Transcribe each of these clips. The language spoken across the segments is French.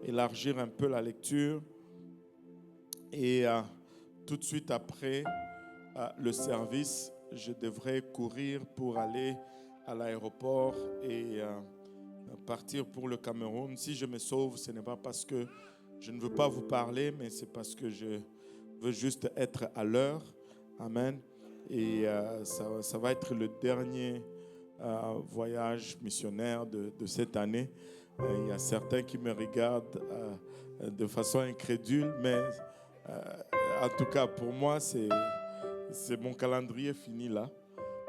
élargir un peu la lecture. Et tout de suite après le service, je devrais courir pour aller à l'aéroport et partir pour le Cameroun. Si je me sauve, ce n'est pas parce que je ne veux pas vous parler, mais c'est parce que je veux juste être à l'heure. Amen. Et ça va être le dernier voyage missionnaire de cette année. Il y a certains qui me regardent de façon incrédule, mais en tout cas pour moi, c'est mon calendrier fini là.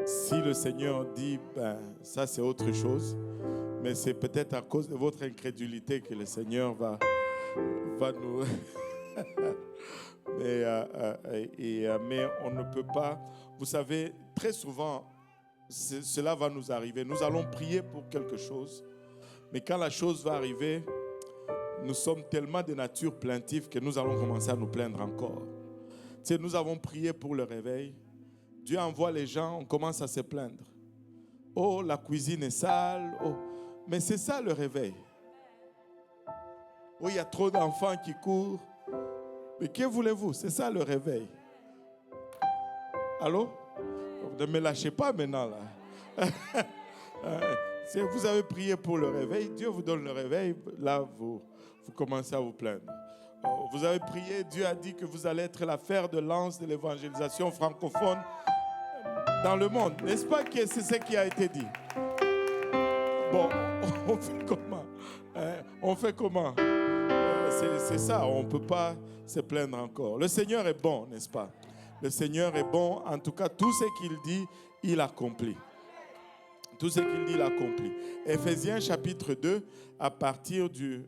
Si le Seigneur dit, ça c'est autre chose, mais c'est peut-être à cause de votre incrédulité que le Seigneur va nous... mais on ne peut pas... Vous savez, très souvent, cela va nous arriver. Nous allons prier pour quelque chose, mais quand la chose va arriver, nous sommes tellement de nature plaintive que nous allons commencer à nous plaindre encore. Tu sais, nous avons prié pour le réveil. Dieu envoie les gens, on commence à se plaindre. Oh, la cuisine est sale. Oh. Mais c'est ça le réveil. Oh, il y a trop d'enfants qui courent. Mais que voulez-vous? C'est ça le réveil. Allô? Ne me lâchez pas maintenant là. Si vous avez prié pour le réveil, Dieu vous donne le réveil. Là, vous commencez à vous plaindre. Vous avez prié, Dieu a dit que vous allez être la fer de lance de l'évangélisation francophone dans le monde. N'est-ce pas que c'est ce qui a été dit? Bon, on fait comment? On fait comment? C'est ça, on ne peut pas se plaindre encore. Le Seigneur est bon, n'est-ce pas? Le Seigneur est bon. En tout cas, tout ce qu'il dit, il accomplit. Tout ce qu'il dit, il accomplit. Éphésiens chapitre 2, à partir du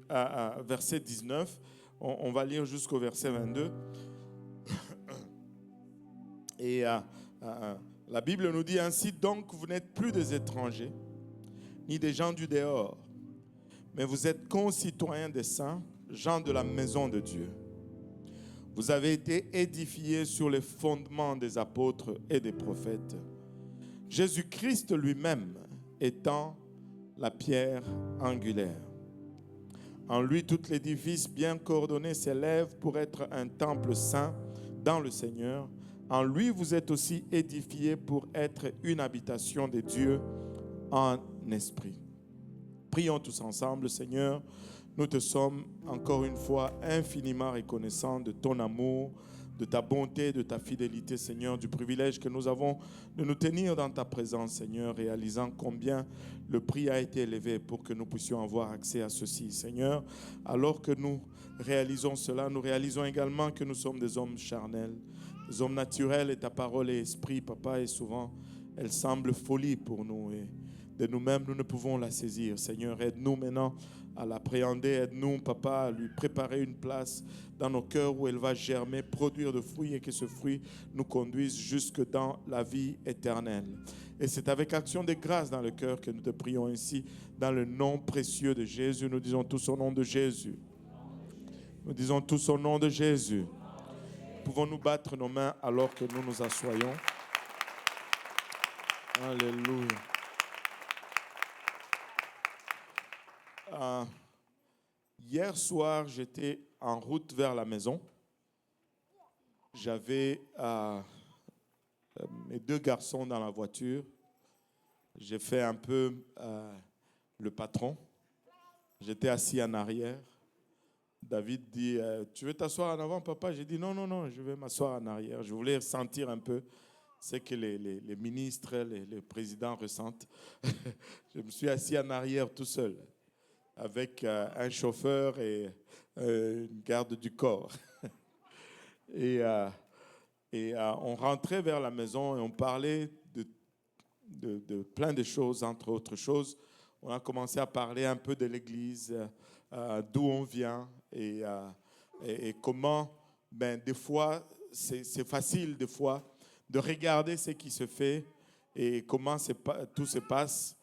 verset 19, on va lire jusqu'au verset 22. Et la Bible nous dit ainsi, donc vous n'êtes plus des étrangers, ni des gens du dehors, mais vous êtes concitoyens des saints, gens de la maison de Dieu. Vous avez été édifiés sur les fondements des apôtres et des prophètes. Jésus-Christ lui-même étant la pierre angulaire. En lui, tout l'édifice bien coordonné s'élève pour être un temple saint dans le Seigneur. En lui, vous êtes aussi édifiés pour être une habitation de Dieu en esprit. Prions tous ensemble, Seigneur. Nous te sommes encore une fois infiniment reconnaissants de ton amour, de ta bonté, de ta fidélité, Seigneur, du privilège que nous avons de nous tenir dans ta présence, Seigneur, réalisant combien le prix a été élevé pour que nous puissions avoir accès à ceci, Seigneur. Alors que nous réalisons cela, nous réalisons également que nous sommes des hommes charnels, des hommes naturels, et ta parole est esprit, Papa, et souvent elle semble folie pour nous, et de nous-mêmes, nous ne pouvons la saisir. Seigneur, aide-nous maintenant à l'appréhender. Aide-nous, Papa, à lui préparer une place dans nos cœurs où elle va germer, produire de fruits, et que ce fruit nous conduise jusque dans la vie éternelle. Et c'est avec action de grâce dans le cœur que nous te prions ainsi, dans le nom précieux de Jésus. Nous disons tous au nom de Jésus. Nous disons tous au nom de Jésus. Pouvons-nous battre nos mains alors que nous nous assoyons? Alléluia. Hier soir, j'étais en route vers la maison. J'avais mes deux garçons dans la voiture. J'ai fait un peu le patron. J'étais assis en arrière. David dit, tu veux t'asseoir en avant, papa? J'ai dit, non, je vais m'asseoir en arrière. Je voulais sentir un peu ce que les ministres, les présidents ressentent. Je me suis assis en arrière tout seul, avec un chauffeur et une garde du corps. Et on rentrait vers la maison et on parlait de plein de choses, entre autres choses. On a commencé à parler un peu de l'Église, d'où on vient et comment, des fois, c'est facile des fois de regarder ce qui se fait et comment tout se passe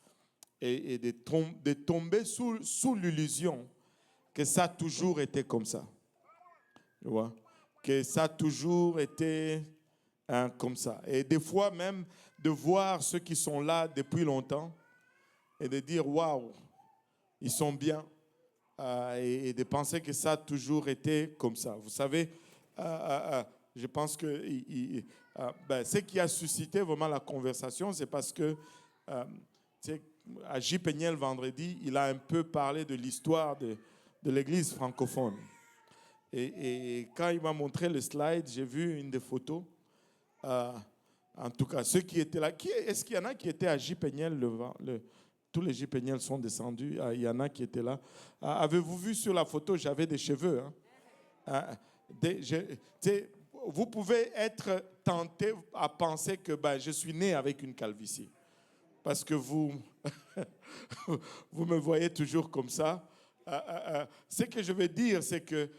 et de tomber sous l'illusion que ça a toujours été comme ça. Tu vois? Que ça a toujours été comme ça. Et des fois même de voir ceux qui sont là depuis longtemps et de dire, waouh, ils sont bien. et de penser que ça a toujours été comme ça. Vous savez, je pense que ce qui a suscité vraiment la conversation, c'est parce que à J. Peniel vendredi, il a un peu parlé de l'histoire de l'Église francophone. Et quand il m'a montré le slide, j'ai vu une des photos. En tout cas, ceux qui étaient là, est-ce qu'il y en a qui étaient à J. Peniel? Tous les J. Peniel sont descendus. Il y en a qui étaient là. Avez-vous vu sur la photo, j'avais des cheveux. Vous pouvez être tenté à penser que je suis né avec une calvitie. Parce que vous me voyez toujours comme ça. Ce que je veux dire, c'est que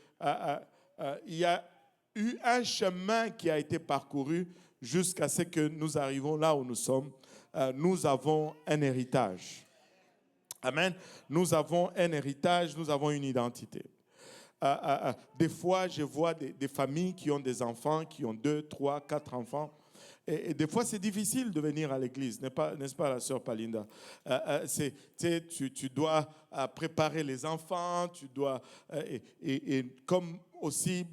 il y a eu un chemin qui a été parcouru jusqu'à ce que nous arrivons là où nous sommes. Nous avons un héritage. Amen. Nous avons un héritage, nous avons une identité. Des fois, je vois des familles qui ont des enfants, qui ont 2, 3, 4 enfants. Et des fois, c'est difficile de venir à l'église, n'est-ce pas, la sœur Palinda? Tu dois préparer les enfants, tu dois... et comme aussi,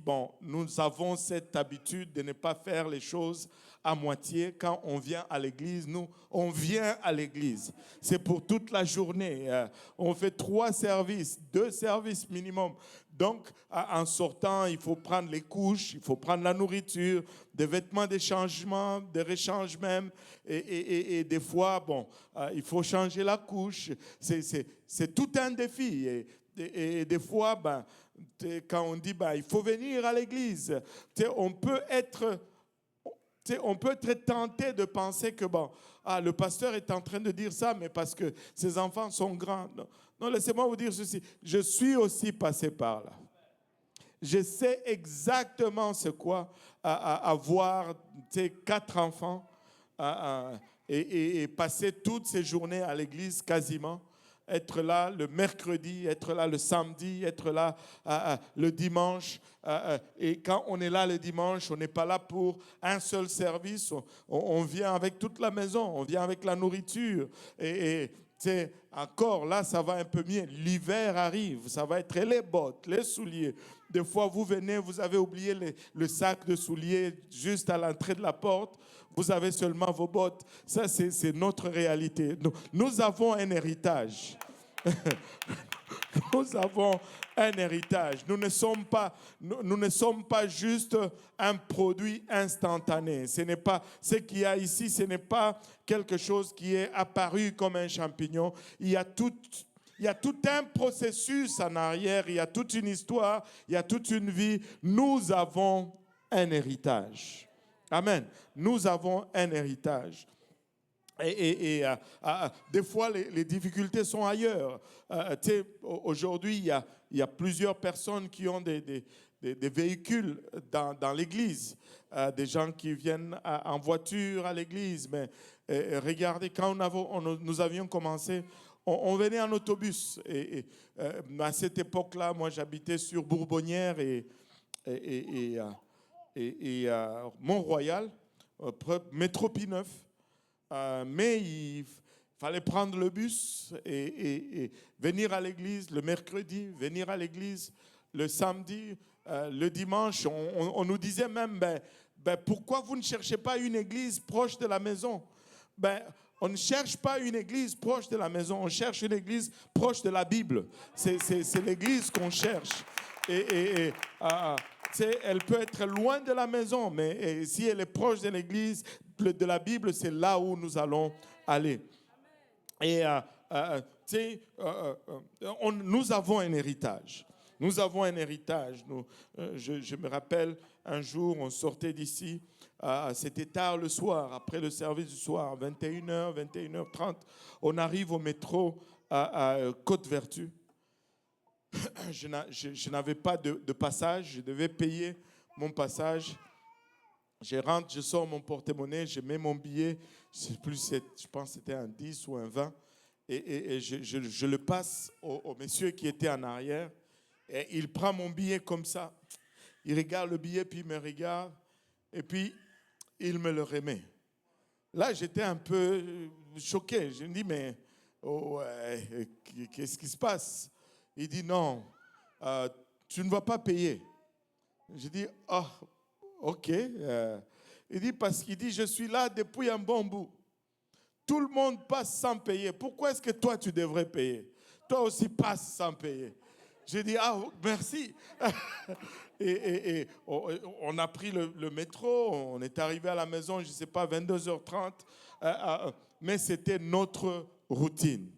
nous avons cette habitude de ne pas faire les choses à moitié. Quand on vient à l'église, on vient à l'église. C'est pour toute la journée. On fait 3 services, 2 services minimum. Donc, en sortant, il faut prendre les couches, il faut prendre la nourriture, des vêtements d'échangement, de réchange même. Et des fois, il faut changer la couche. C'est tout un défi. Et des fois, quand on dit il faut venir à l'église, on peut être tenté de penser que le pasteur est en train de dire ça, mais parce que ses enfants sont grands. Non, laissez-moi vous dire ceci. Je suis aussi passé par là. Je sais exactement ce quoi avoir 4 enfants et passer toutes ces journées à l'église quasiment. Être là le mercredi, être là le samedi, être là le dimanche. Et quand on est là le dimanche, on n'est pas là pour un seul service. On vient avec toute la maison, on vient avec la nourriture. Encore là, ça va un peu mieux. L'hiver arrive, ça va être les bottes, les souliers. Des fois, vous venez, vous avez oublié le sac de souliers juste à l'entrée de la porte. Vous avez seulement vos bottes. Ça, c'est notre réalité. Nous avons un héritage. Nous avons un héritage. Nous ne sommes pas juste un produit instantané. Ce n'est pas ce qu'il y a ici, ce n'est pas quelque chose qui est apparu comme un champignon. Il y a tout un processus en arrière, il y a toute une histoire, il y a toute une vie. Nous avons un héritage. Amen. Nous avons un héritage. Et des fois, les difficultés sont ailleurs. Aujourd'hui, il y a plusieurs personnes qui ont des véhicules dans l'église, des gens qui viennent en voiture à l'église. Mais regardez, quand nous avions commencé, on venait en autobus. Et à cette époque-là, moi, j'habitais sur Bourbonnière et Mont-Royal, métro P9. Mais il fallait prendre le bus et venir à l'église le mercredi, venir à l'église le samedi, le dimanche. On nous disait même, pourquoi vous ne cherchez pas une église proche de la maison? On ne cherche pas une église proche de la maison, on cherche une église proche de la Bible. C'est l'église qu'on cherche. Elle peut être loin de la maison, mais si elle est proche de l'église, de la Bible, c'est là où nous allons aller. Et nous avons un héritage. Nous avons un héritage. Je me rappelle, un jour, on sortait d'ici, c'était tard le soir, après le service du soir, 21h, 21h30, on arrive au métro à Côte-Vertu. Je n'avais pas de passage, je devais payer mon passage. Je rentre, je sors mon porte-monnaie, je mets mon billet, je pense que c'était un 10 ou un 20, et je le passe au monsieur qui était en arrière, et il prend mon billet comme ça. Il regarde le billet, puis il me regarde, et puis il me le remet. Là, j'étais un peu choqué. Je me dis, mais qu'est-ce qui se passe? Il dit, non, tu ne vas pas payer. Je dis, ah, ok. Il dit, parce qu'il dit, je suis là depuis un bon bout. Tout le monde passe sans payer. Pourquoi est-ce que toi, tu devrais payer? Toi aussi, passe sans payer. J'ai dit, ah, merci. et on a pris le métro, on est arrivé à la maison, je ne sais pas, 22h30. Mais c'était notre routine.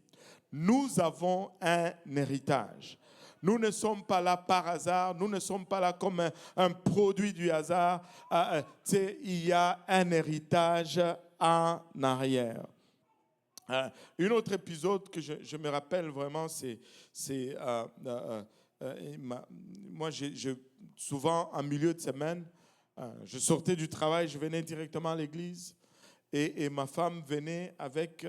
Nous avons un héritage. Nous ne sommes pas là par hasard, nous ne sommes pas là comme un produit du hasard. Il y a un héritage en arrière. Un autre épisode que je me rappelle vraiment, moi, souvent en milieu de semaine, je sortais du travail, je venais directement à l'église et ma femme venait avec,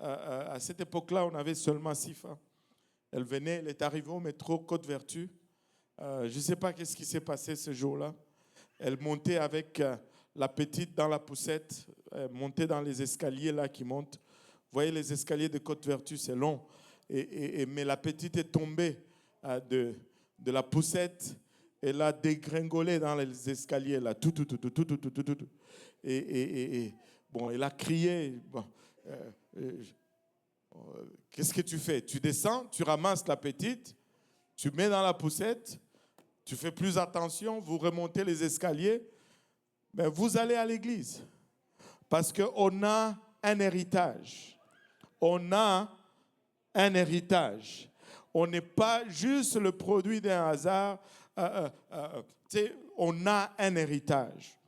à cette époque-là, on avait seulement Sifa. Elle venait, elle est arrivée au métro Côte-Vertu. Je ne sais pas qu'est-ce qui s'est passé ce jour-là. Elle montait avec la petite dans la poussette, montait dans les escaliers là qui montent. Vous voyez les escaliers de Côte-Vertu, c'est long. Mais la petite est tombée de la poussette. Elle a dégringolé dans les escaliers là, tout. Bon, elle a crié. Bon, qu'est-ce que tu fais? Tu descends, tu ramasses la petite, tu mets dans la poussette, tu fais plus attention, vous remontez les escaliers, mais vous allez à l'église. Parce qu'on a un héritage. On a un héritage. On n'est pas juste le produit d'un hasard. On a un héritage.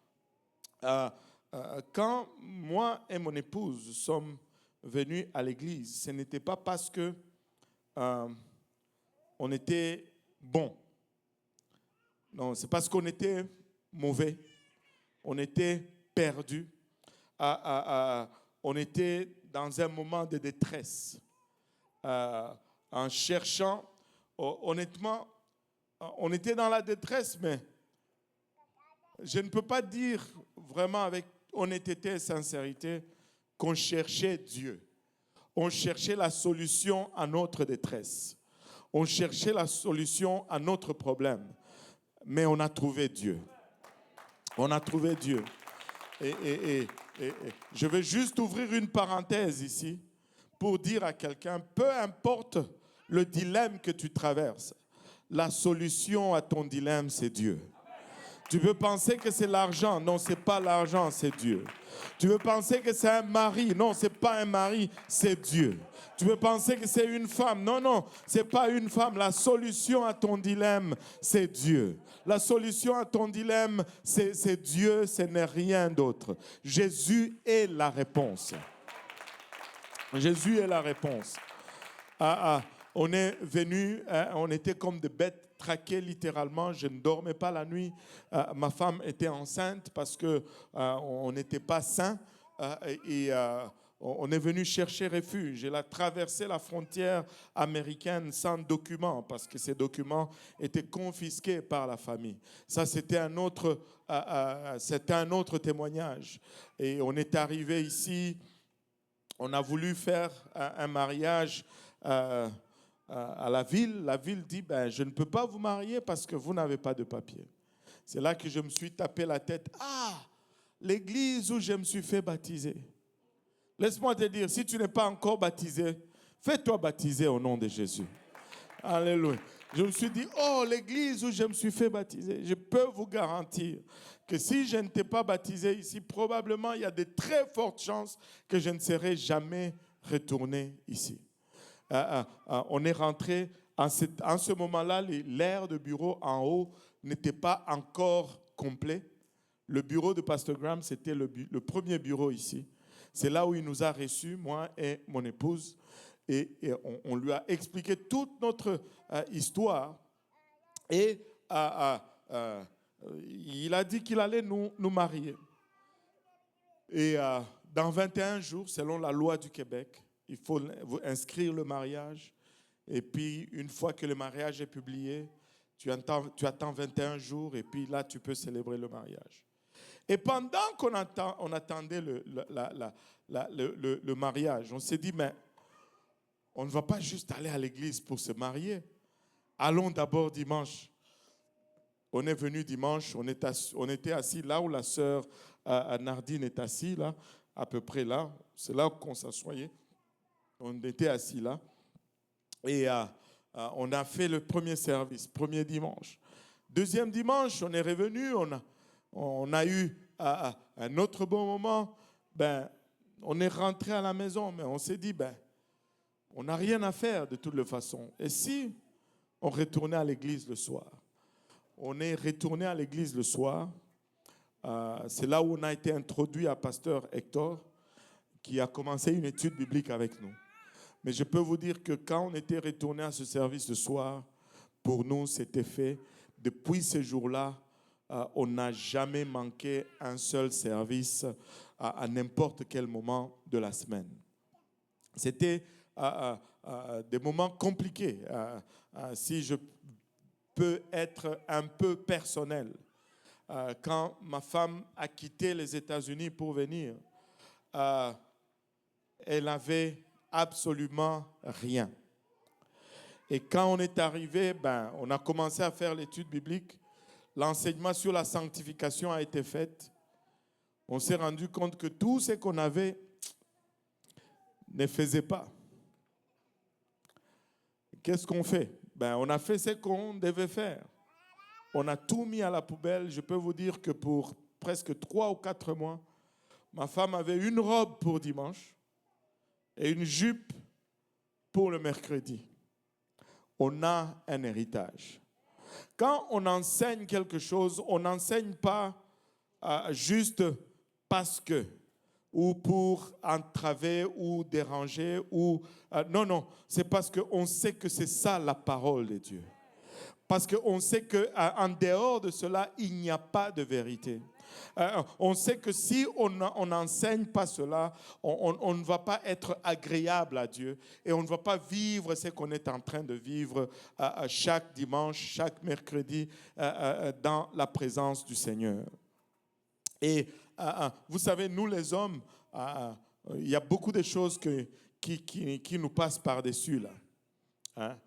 Quand moi et mon épouse sommes venus à l'église, ce n'était pas parce que on était bon. Non, c'est parce qu'on était mauvais. On était perdu. On était dans un moment de détresse. En cherchant, honnêtement, on était dans la détresse, mais je ne peux pas dire vraiment avec honnêteté et sincérité qu'on cherchait Dieu. On cherchait la solution à notre détresse. On cherchait la solution à notre problème. Mais on a trouvé Dieu. On a trouvé Dieu. Et je vais juste ouvrir une parenthèse ici pour dire à quelqu'un, peu importe le dilemme que tu traverses, la solution à ton dilemme, c'est Dieu. Tu peux penser que c'est l'argent. Non, ce n'est pas l'argent, c'est Dieu. Tu veux penser que c'est un mari. Non, ce n'est pas un mari, c'est Dieu. Tu veux penser que c'est une femme. Non, ce n'est pas une femme. La solution à ton dilemme, c'est Dieu. La solution à ton dilemme, c'est Dieu, ce n'est rien d'autre. Jésus est la réponse. Jésus est la réponse. On est venus, on était comme des bêtes traquées littéralement. Je ne dormais pas la nuit. Ma femme était enceinte parce qu'on n'était pas sains. On est venu chercher refuge. Elle a traversé la frontière américaine sans documents parce que ces documents étaient confisqués par la famille. Ça, c'était un autre témoignage. Et on est arrivé ici. On a voulu faire un mariage à la ville. La ville dit, je ne peux pas vous marier parce que vous n'avez pas de papier. C'est là que je me suis tapé la tête. Ah, l'église où je me suis fait baptiser. Laisse-moi te dire, si tu n'es pas encore baptisé, fais-toi baptiser au nom de Jésus. Alléluia. Je me suis dit, oh, l'église où je me suis fait baptiser, je peux vous garantir que si je ne t'ai pas baptisé ici, probablement il y a de très fortes chances que je ne serai jamais retourné ici. On est rentré, en ce moment-là, l'aire de bureau en haut n'était pas encore complet. Le bureau de Pasteur Graham, c'était le premier bureau ici. C'est là où il nous a reçus, moi et mon épouse. Et on lui a expliqué toute notre histoire. Et il a dit qu'il allait nous marier. Et dans 21 jours, selon la loi du Québec, il faut inscrire le mariage. Et puis, une fois que le mariage est publié, tu attends 21 jours et puis là, tu peux célébrer le mariage. Et pendant qu'on attendait le mariage, on s'est dit, mais on ne va pas juste aller à l'église pour se marier. allons d'abord dimanche. On est venu dimanche, on était assis là où la sœur Nardine est assise, là, à peu près là. C'est là qu'on s'assoyait. On était assis là. Et on a fait le premier service, premier dimanche. Deuxième dimanche, on est revenu, on a eu un autre bon moment. On est rentré à la maison, mais on s'est dit, on n'a rien à faire de toutes les façons. Et si on retournait à l'église le soir? On est retourné à l'église le soir. C'est là où on a été introduit à pasteur Hector, qui a commencé une étude biblique avec nous. Mais je peux vous dire que quand on était retourné à ce service de soir, pour nous, c'était fait. Depuis ce jour-là, on n'a jamais manqué un seul service à n'importe quel moment de la semaine. C'était des moments compliqués. Si je peux être un peu personnel, quand ma femme a quitté les États-Unis pour venir, elle avait absolument rien. Et quand on est arrivé, on a commencé à faire l'étude biblique. L'enseignement sur la sanctification a été fait. On s'est rendu compte que tout ce qu'on avait ne faisait pas. Qu'est-ce qu'on fait? On a fait ce qu'on devait faire. On a tout mis à la poubelle. Je peux vous dire que pour presque 3 ou 4 mois, ma femme avait une robe pour dimanche et une jupe pour le mercredi. On a un héritage. Quand on enseigne quelque chose, on n'enseigne pas juste parce que, ou pour entraver ou déranger. Non, c'est parce qu'on sait que c'est ça la parole de Dieu. Parce qu'on sait qu'en dehors de cela, il n'y a pas de vérité. On sait que si on n'enseigne pas cela, on ne va pas être agréable à Dieu et on ne va pas vivre ce qu'on est en train de vivre chaque dimanche, chaque mercredi dans la présence du Seigneur. Et vous savez, nous les hommes, il y a beaucoup de choses qui nous passent par-dessus là. Hein?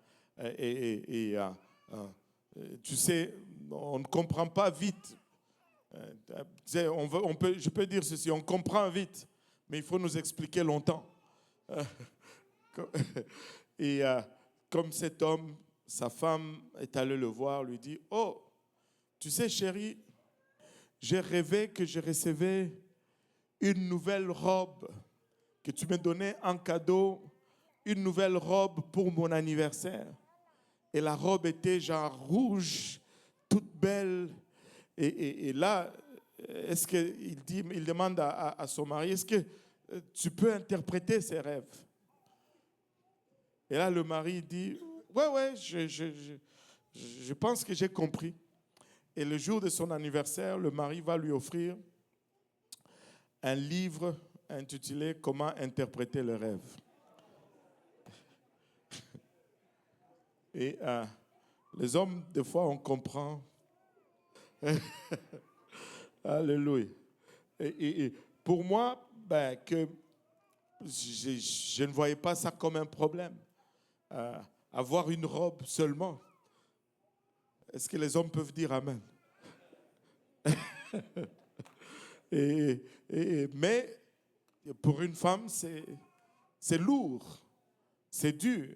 Tu sais, on ne comprend pas vite. Je peux dire ceci, on comprend vite, mais il faut nous expliquer longtemps. Et comme cet homme, sa femme est allée le voir, lui dit, « Oh, tu sais chérie, j'ai rêvé que je recevais une nouvelle robe, que tu me donnais en cadeau, une nouvelle robe pour mon anniversaire. Et la robe était genre rouge, toute belle. » Et là, est-ce qu'il demande à son mari, est-ce que tu peux interpréter ses rêves? Et là, le mari dit, ouais, je pense que j'ai compris. Et le jour de son anniversaire, le mari va lui offrir un livre intitulé « Comment interpréter le rêve ». Et les hommes, des fois, on comprend. Alléluia. Et pour moi, que je ne voyais pas ça comme un problème. Avoir une robe seulement. Est-ce que les hommes peuvent dire Amen? Mais pour une femme, c'est lourd, c'est dur.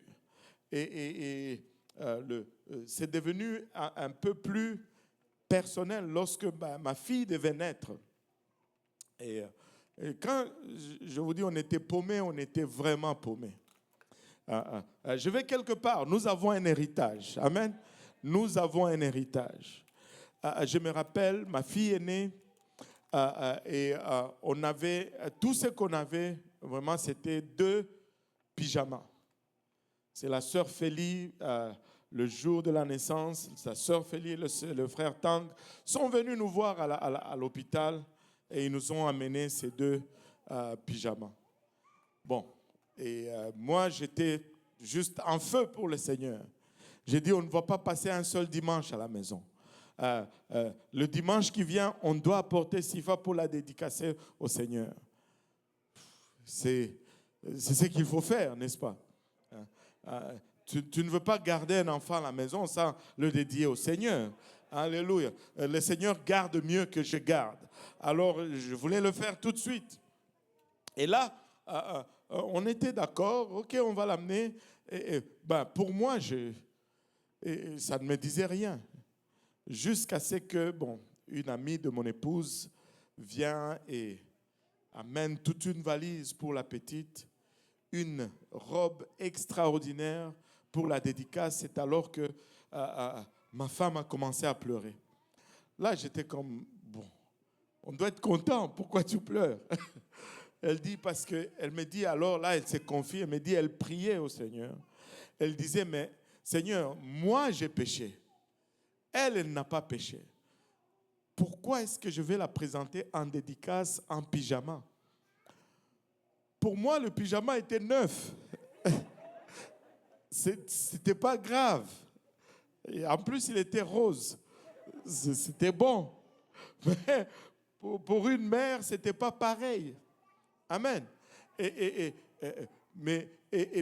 C'est devenu un peu plus personnel lorsque ma fille devait naître. Et quand je vous dis on était paumés, on était vraiment paumés. Je vais quelque part, nous avons un héritage. Amen. Nous avons un héritage. Je me rappelle, ma fille est née et on avait, tout ce qu'on avait, vraiment, c'était 2 pyjamas. C'est la sœur Félie, le jour de la naissance, sa sœur Félie, le frère Tang, sont venus nous voir à l'hôpital et ils nous ont amené ces 2 pyjamas. Bon, et moi, j'étais juste en feu pour le Seigneur. J'ai dit, on ne va pas passer un seul dimanche à la maison. Le dimanche qui vient, on doit apporter Sifa pour la dédicacer au Seigneur. C'est ce qu'il faut faire, n'est-ce pas? tu ne veux pas garder un enfant à la maison sans le dédier au Seigneur. Alléluia. Le Seigneur garde mieux que je garde. Alors, je voulais le faire tout de suite. Et là, on était d'accord, ok, on va l'amener. Pour moi, ça ne me disait rien. Jusqu'à ce que, une amie de mon épouse vient et amène toute une valise pour la petite, une robe extraordinaire pour la dédicace. C'est alors que ma femme a commencé à pleurer. Là, j'étais comme, on doit être content, pourquoi tu pleures? Elle dit, parce qu'elle me dit, alors là, elle s'est confiée, elle me dit, elle priait au Seigneur. Elle disait, mais Seigneur, moi j'ai péché. Elle n'a pas péché. Pourquoi est-ce que je vais la présenter en dédicace en pyjama? Pour moi, le pyjama était neuf. C'était pas grave. Et en plus, il était rose. C'était bon. Mais pour une mère, c'était pas pareil. Amen. Et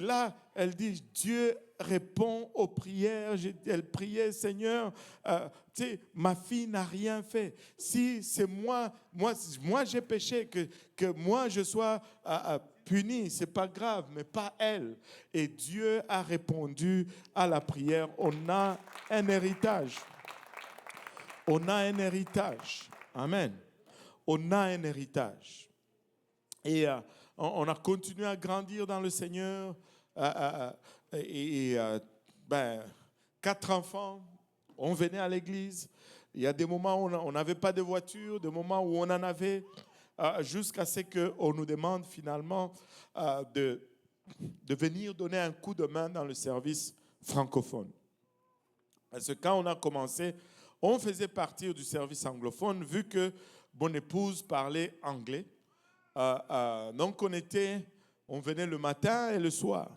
là, elle dit, Dieu répond aux prières. Elle priait, Seigneur, tu sais, ma fille n'a rien fait. Si c'est moi j'ai péché, que moi je sois puni, c'est pas grave, mais pas elle. Et Dieu a répondu à la prière. On a un héritage. On a un héritage. Amen. On a un héritage. Et on a continué à grandir dans le Seigneur. 4 enfants, on venait à l'église. Il y a des moments où on n'avait pas de voiture, des moments où on en avait, jusqu'à ce qu'on nous demande finalement de venir donner un coup de main dans le service francophone. Parce que quand on a commencé, on faisait partie du service anglophone, vu que mon épouse parlait anglais. Donc on venait le matin et le soir.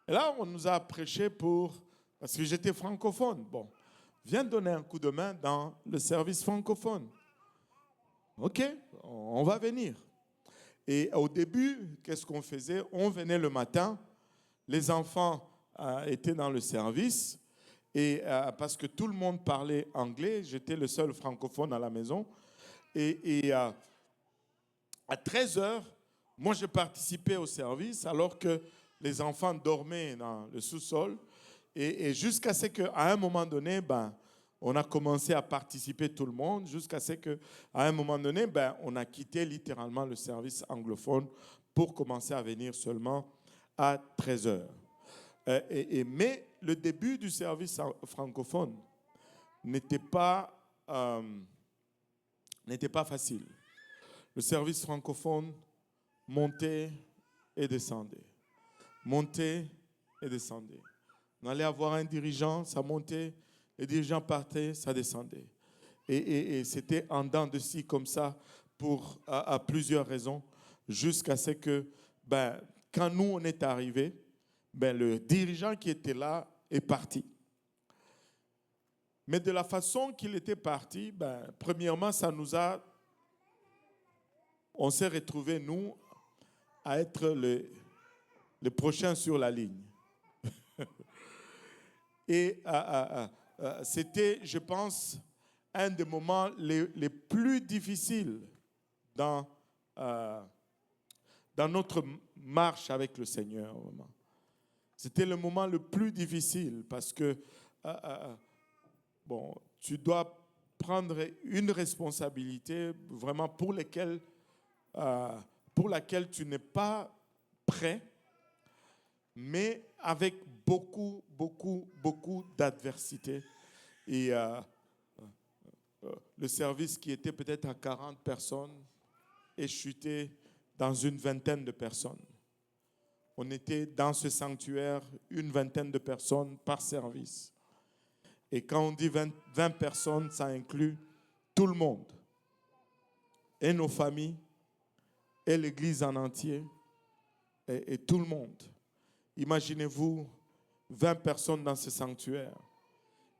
Et là, on nous a prêché parce que j'étais francophone. Viens donner un coup de main dans le service francophone. Ok, on va venir. Et au début, qu'est-ce qu'on faisait? On venait le matin, les enfants étaient dans le service, et parce que tout le monde parlait anglais, j'étais le seul francophone à la maison. Et à 13h, moi, je participais au service alors que les enfants dormaient dans le sous-sol. Et jusqu'à ce qu'à un moment donné, on a commencé à participer tout le monde, jusqu'à ce qu'à un moment donné, on a quitté littéralement le service anglophone pour commencer à venir seulement à 13h. Mais le début du service francophone n'était pas facile. Le service francophone montait et descendait. Montait et descendait. On allait avoir un dirigeant, ça montait, les dirigeants partaient, ça descendait. Et c'était en dents de scie comme ça à plusieurs raisons, jusqu'à ce que, quand nous on est arrivés, le dirigeant qui était là est parti. Mais de la façon qu'il était parti, premièrement, on s'est retrouvés, nous, à être les prochains sur la ligne. Et c'était, je pense, un des moments les plus difficiles dans notre marche avec le Seigneur. C'était le moment le plus difficile parce que tu dois prendre une responsabilité vraiment pour laquelle tu n'es pas prêt, mais avec beaucoup d'adversité. Et le service qui était peut-être à 40 personnes est chuté dans une vingtaine de personnes. On était dans ce sanctuaire, une vingtaine de personnes par service. Et quand on dit 20 personnes, ça inclut tout le monde. Et nos familles, et l'Église en entier, et tout le monde. Imaginez-vous 20 personnes dans ce sanctuaire.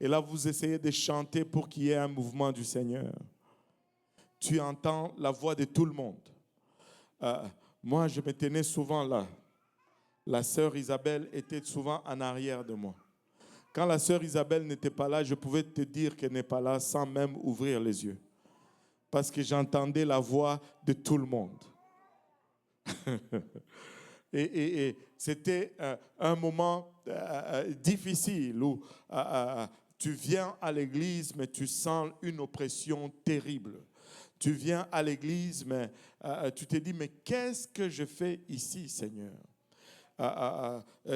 Et là, vous essayez de chanter pour qu'il y ait un mouvement du Seigneur. Tu entends la voix de tout le monde. Moi, je me tenais souvent là, la sœur Isabelle était souvent en arrière de moi. Quand la sœur Isabelle n'était pas là, je pouvais te dire qu'elle n'est pas là sans même ouvrir les yeux. Parce que j'entendais la voix de tout le monde. et c'était un moment difficile où tu viens à l'église, mais tu sens une oppression terrible. Tu viens à l'église, mais tu te dis, mais qu'est-ce que je fais ici, Seigneur?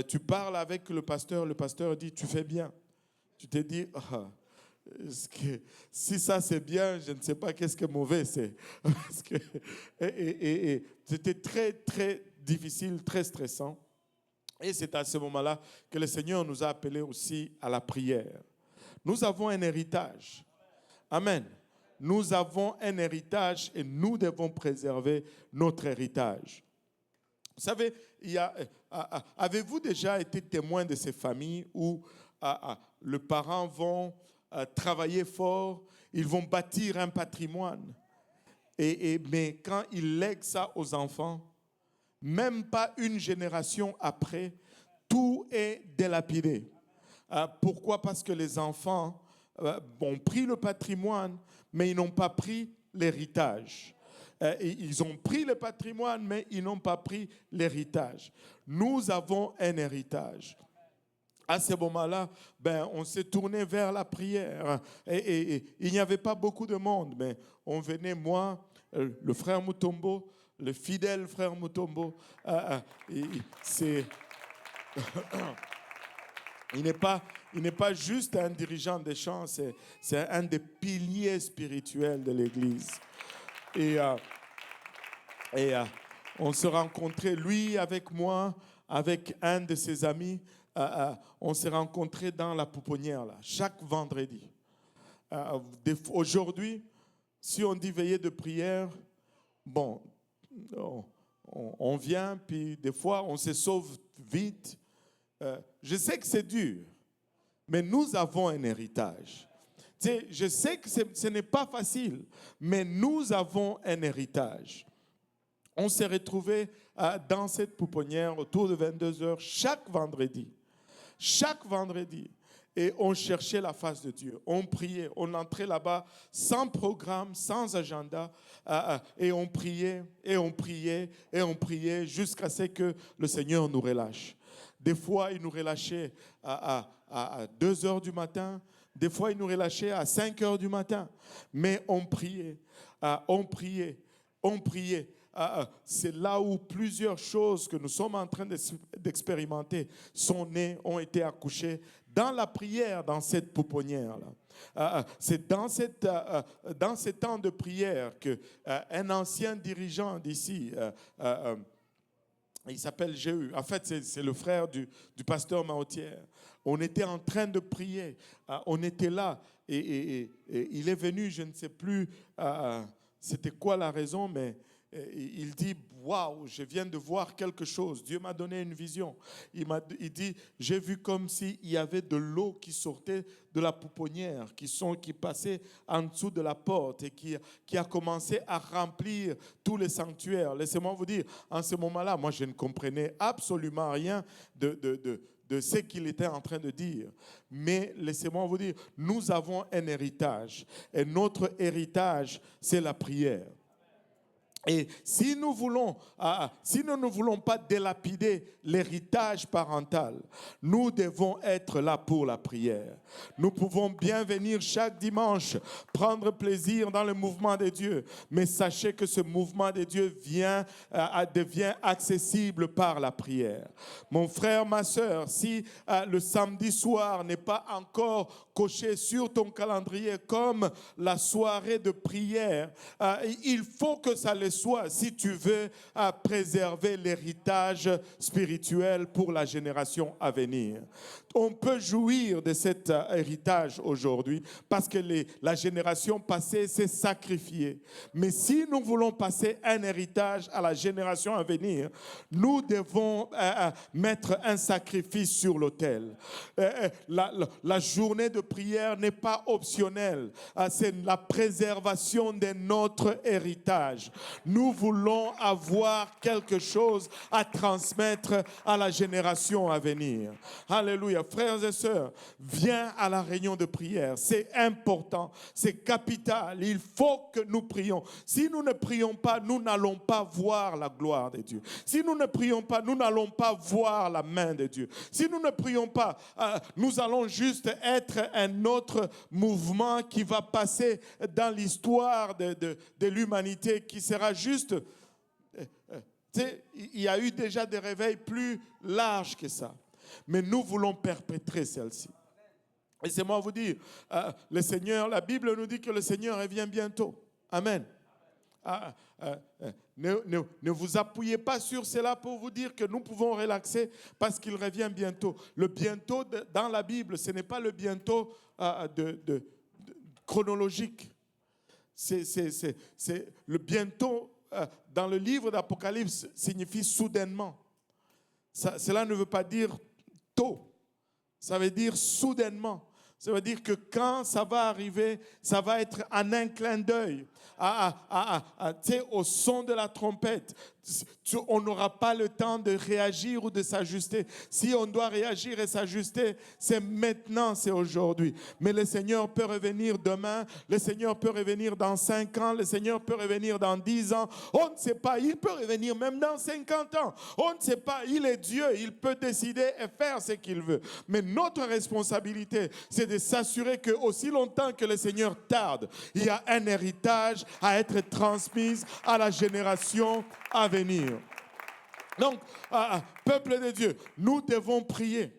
Tu parles avec le pasteur dit, tu fais bien. Tu te dis, si ça c'est bien, je ne sais pas qu'est-ce que mauvais c'est. Parce que, c'était très, très difficile, très stressant. Et c'est à ce moment-là que le Seigneur nous a appelés aussi à la prière. Nous avons un héritage. Amen. Nous avons un héritage et nous devons préserver notre héritage. Vous savez, avez-vous déjà été témoin de ces familles où les parents vont travailler fort, ils vont bâtir un patrimoine, mais quand ils lèguent ça aux enfants, même pas une génération après, tout est délapidé. Pourquoi? Parce que les enfants ont pris le patrimoine, mais ils n'ont pas pris l'héritage. Ils ont pris le patrimoine, mais ils n'ont pas pris l'héritage. Nous avons un héritage. À ce moment-là, on s'est tourné vers la prière. Et il n'y avait pas beaucoup de monde, mais on venait, moi, le frère Mutombo, le fidèle frère Mutombo. Il n'est pas juste un dirigeant des chants, c'est un des piliers spirituels de l'Église. Et on se rencontrait, lui avec moi, avec un de ses amis. On s'est rencontrés dans la pouponnière, là, chaque vendredi. Aujourd'hui, si on dit veillée de prière, on vient, puis des fois, on se sauve vite. Je sais que c'est dur, mais nous avons un héritage. Je sais que ce n'est pas facile, mais nous avons un héritage. On s'est retrouvés dans cette pouponnière autour de 22h chaque vendredi. Chaque vendredi. Et on cherchait la face de Dieu. On priait. On entrait là-bas sans programme, sans agenda. Et on priait, et on priait, et on priait jusqu'à ce que le Seigneur nous relâche. Des fois, il nous relâchait à 2 heures du matin. Des fois, il nous relâchait à 5 heures du matin. Mais on priait, on priait, on priait. C'est là où plusieurs choses que nous sommes en train d'expérimenter sont nées, ont été accouchées dans la prière, dans cette pouponnière-là. C'est dans ces temps de prière qu'un ancien dirigeant d'ici, il s'appelle Jéhu. En fait, c'est le frère du pasteur Maotière. On était en train de prier. On était là. Et il est venu, je ne sais plus c'était quoi la raison, mais il dit, waouh, je viens de voir quelque chose. Dieu m'a donné une vision. Il dit, j'ai vu comme s'il y avait de l'eau qui sortait de la pouponnière, qui passait en dessous de la porte et qui a commencé à remplir tous les sanctuaires. Laissez-moi vous dire, en ce moment-là, moi je ne comprenais absolument rien de ce qu'il était en train de dire. Mais laissez-moi vous dire, nous avons un héritage. Et notre héritage, c'est la prière. Et si nous ne voulons pas délapider l'héritage parental, nous devons être là pour la prière. Nous pouvons bien venir chaque dimanche, prendre plaisir dans le mouvement de Dieu, mais sachez que ce mouvement de Dieu devient accessible par la prière. Mon frère, ma soeur, si le samedi soir n'est pas encore coché sur ton calendrier comme la soirée de prière, il faut que ça le soit si tu veux préserver l'héritage spirituel pour la génération à venir. On peut jouir de cet héritage aujourd'hui parce que la génération passée s'est sacrifiée. Mais si nous voulons passer un héritage à la génération à venir, nous devons mettre un sacrifice sur l'autel. La journée de prière n'est pas optionnelle. C'est la préservation de notre héritage. Nous voulons avoir quelque chose à transmettre à la génération à venir. Alléluia. Frères et sœurs, viens à la réunion de prière. C'est important, c'est capital. Il faut que nous prions. Si nous ne prions pas, nous n'allons pas voir la gloire de Dieu. Si nous ne prions pas, nous n'allons pas voir la main de Dieu. Si nous ne prions pas, nous allons juste être un autre mouvement qui va passer dans l'histoire de l'humanité, qui sera juste... Il y a eu déjà des réveils plus larges que ça. Mais nous voulons perpétrer celle-ci. Et c'est moi vous dire, le Seigneur, la Bible nous dit que le Seigneur revient bientôt. Amen. Ne vous appuyez pas sur cela pour vous dire que nous pouvons relaxer parce qu'il revient bientôt. Le bientôt dans la Bible, ce n'est pas le bientôt chronologique. C'est le bientôt dans le livre d'Apocalypse signifie soudainement. Cela ne veut pas dire tôt. Ça veut dire soudainement. Ça veut dire que quand ça va arriver, ça va être en un clin d'œil, au son de la trompette. On n'aura pas le temps de réagir ou de s'ajuster. Si on doit réagir et s'ajuster, c'est maintenant, c'est aujourd'hui. Mais le Seigneur peut revenir demain, le Seigneur peut revenir dans 5 ans, le Seigneur peut revenir dans 10 ans. On ne sait pas, il peut revenir même dans 50 ans. On ne sait pas, il est Dieu, il peut décider et faire ce qu'il veut. Mais notre responsabilité, c'est de s'assurer que aussi longtemps que le Seigneur tarde, il y a un héritage à être transmis à la génération à venir. Donc, peuple de Dieu, nous devons prier.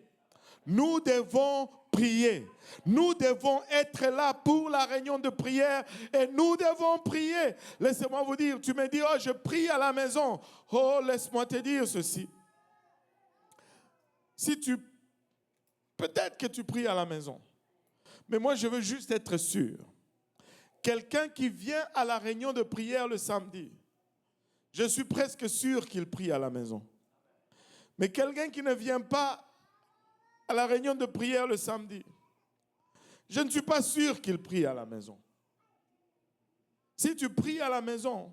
Nous devons prier. Nous devons être là pour la réunion de prière et nous devons prier. Laissez-moi vous dire, tu me dis, oh, je prie à la maison. Oh, laisse-moi te dire ceci. Peut-être que tu pries à la maison. Mais moi, je veux juste être sûr. Quelqu'un qui vient à la réunion de prière le samedi, je suis presque sûr qu'il prie à la maison. Mais quelqu'un qui ne vient pas à la réunion de prière le samedi, je ne suis pas sûr qu'il prie à la maison. Si tu pries à la maison,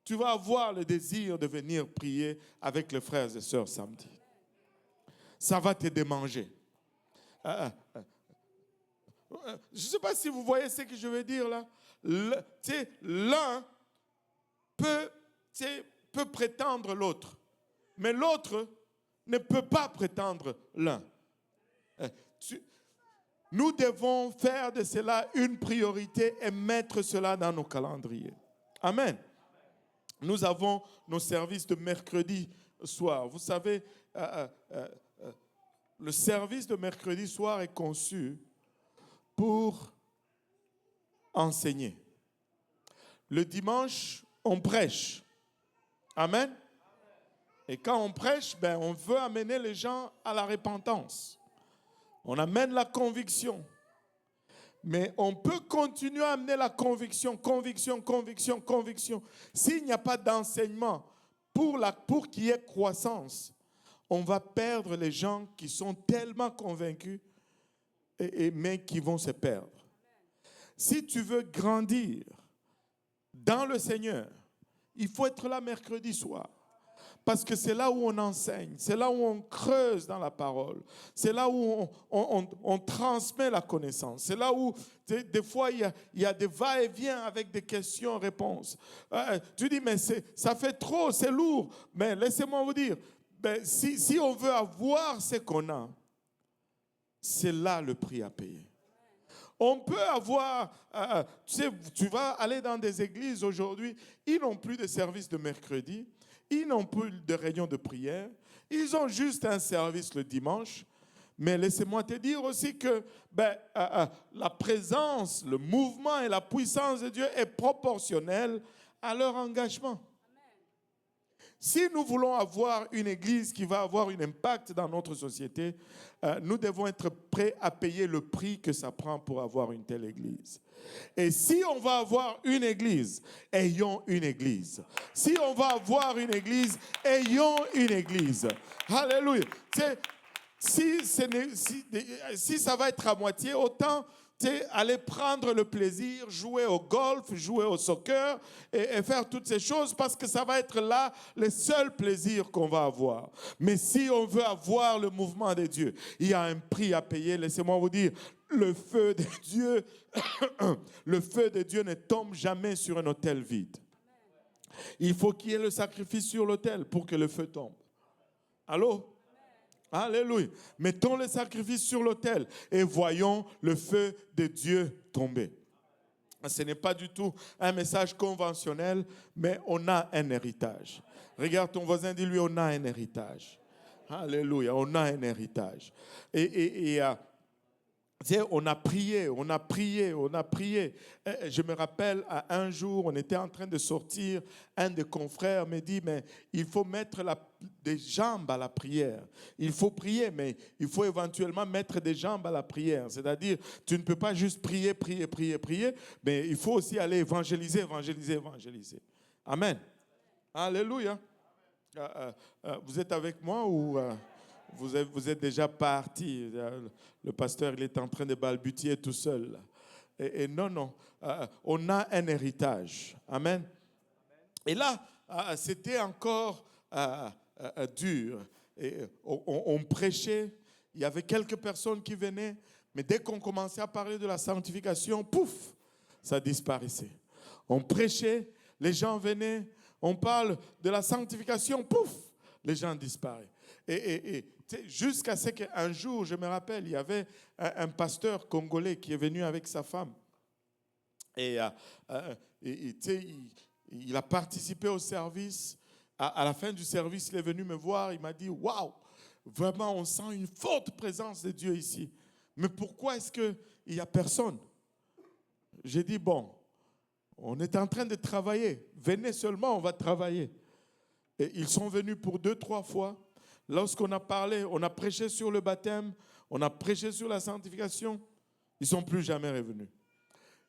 tu vas avoir le désir de venir prier avec les frères et sœurs samedi. Ça va te démanger. Je ne sais pas si vous voyez ce que je veux dire là. L'un peut prétendre l'autre, mais l'autre ne peut pas prétendre l'un. Nous devons faire de cela une priorité et mettre cela dans nos calendriers. Amen. Nous avons nos services de mercredi soir. Vous savez, le service de mercredi soir est conçu pour enseigner. Le dimanche, on prêche. Amen. Et quand on prêche, on veut amener les gens à la repentance. On amène la conviction. Mais on peut continuer à amener la conviction. S'il n'y a pas d'enseignement pour qu'il y ait croissance, on va perdre les gens qui sont tellement convaincus, mais qui vont se perdre. Si tu veux grandir dans le Seigneur, il faut être là mercredi soir. Parce que c'est là où on enseigne, c'est là où on creuse dans la parole, c'est là où on transmet la connaissance, c'est là où des fois il y a des va-et-vient avec des questions-réponses. Tu dis, mais ça fait trop, c'est lourd. Mais laissez-moi vous dire, si on veut avoir ce qu'on a, c'est là le prix à payer. On peut avoir, tu vas aller dans des églises aujourd'hui, ils n'ont plus de service de mercredi, ils n'ont plus de réunion de prière, ils ont juste un service le dimanche. Mais laissez-moi te dire aussi que la présence, le mouvement et la puissance de Dieu est proportionnelle à leur engagement. Si nous voulons avoir une église qui va avoir un impact dans notre société, nous devons être prêts à payer le prix que ça prend pour avoir une telle église. Et si on va avoir une église, ayons une église. Si on va avoir une église, ayons une église. Alléluia. Si ça va être à moitié, autant aller prendre le plaisir, jouer au golf, jouer au soccer et faire toutes ces choses parce que ça va être là le seul plaisir qu'on va avoir. Mais si on veut avoir le mouvement de Dieu, il y a un prix à payer. Laissez-moi vous dire, le feu de Dieu, le feu de Dieu ne tombe jamais sur un autel vide. Il faut qu'il y ait le sacrifice sur l'autel pour que le feu tombe. Allô? Alléluia. Mettons le sacrifice sur l'autel et voyons le feu de Dieu tomber. Ce n'est pas du tout un message conventionnel, mais on a un héritage. Regarde ton voisin, dis-lui, on a un héritage. Alléluia, on a un héritage. On a prié, on a prié, on a prié. Je me rappelle, à un jour, on était en train de sortir. Un des confrères me dit, mais il faut mettre des jambes à la prière. Il faut prier, mais il faut éventuellement mettre des jambes à la prière. C'est-à-dire, tu ne peux pas juste prier, prier, prier, prier, mais il faut aussi aller évangéliser, évangéliser, évangéliser. Amen. Alléluia. Vous êtes avec moi ou... Vous êtes déjà parti. Le pasteur, il est en train de balbutier tout seul. Et non. On a un héritage. Amen. Et là, c'était encore dur. Et on prêchait. Il y avait quelques personnes qui venaient. Mais dès qu'on commençait à parler de la sanctification, pouf, ça disparaissait. On prêchait, les gens venaient. On parle de la sanctification, pouf, les gens disparaissent. Et jusqu'à ce qu'un jour, je me rappelle, il y avait un pasteur congolais qui est venu avec sa femme. Et il a participé au service. À la fin du service, il est venu me voir. Il m'a dit, waouh, vraiment, on sent une forte présence de Dieu ici. Mais pourquoi est-ce qu'il n'y a personne? J'ai dit, bon, on est en train de travailler. Venez seulement, on va travailler. Et ils sont venus pour 2-3 fois. Lorsqu'on a parlé, on a prêché sur le baptême, on a prêché sur la sanctification, ils ne sont plus jamais revenus.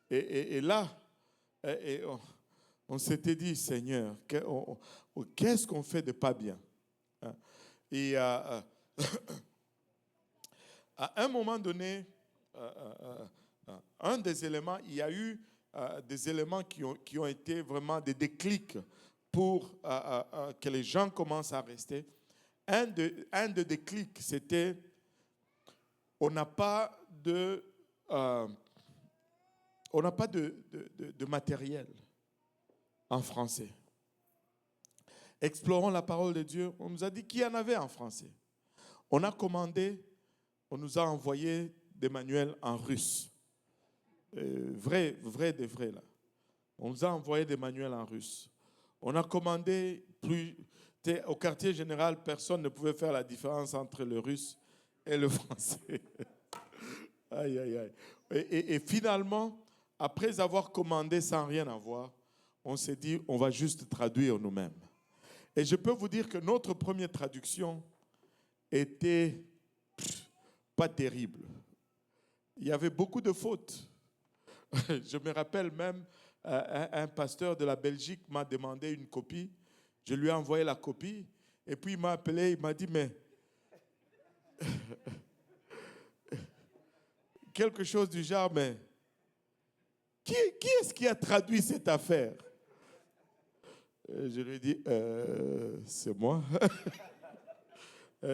Et là, on s'était dit, Seigneur, qu'est-ce qu'on fait de pas bien? Et à un moment donné, un des éléments, il y a eu des éléments qui ont été vraiment des déclics pour que les gens commencent à rester. Un de déclics, c'était on n'a pas de matériel en français. Explorons la parole de Dieu. On nous a dit qu'il y en avait en français. On a commandé, on nous a envoyé des manuels en russe. Vrai là. On nous a envoyé des manuels en russe. On a commandé au quartier général, personne ne pouvait faire la différence entre le russe et le français. Aïe, aïe, aïe. Et finalement, après avoir commandé sans rien avoir, on s'est dit, on va juste traduire nous-mêmes. Et je peux vous dire que notre première traduction était pas terrible. Il y avait beaucoup de fautes. Je me rappelle même, un pasteur de la Belgique m'a demandé une copie. Je lui ai envoyé la copie. Et puis il m'a appelé, il m'a dit, mais... quelque chose du genre, mais... Qui est-ce qui a traduit cette affaire? Je lui ai dit, c'est moi.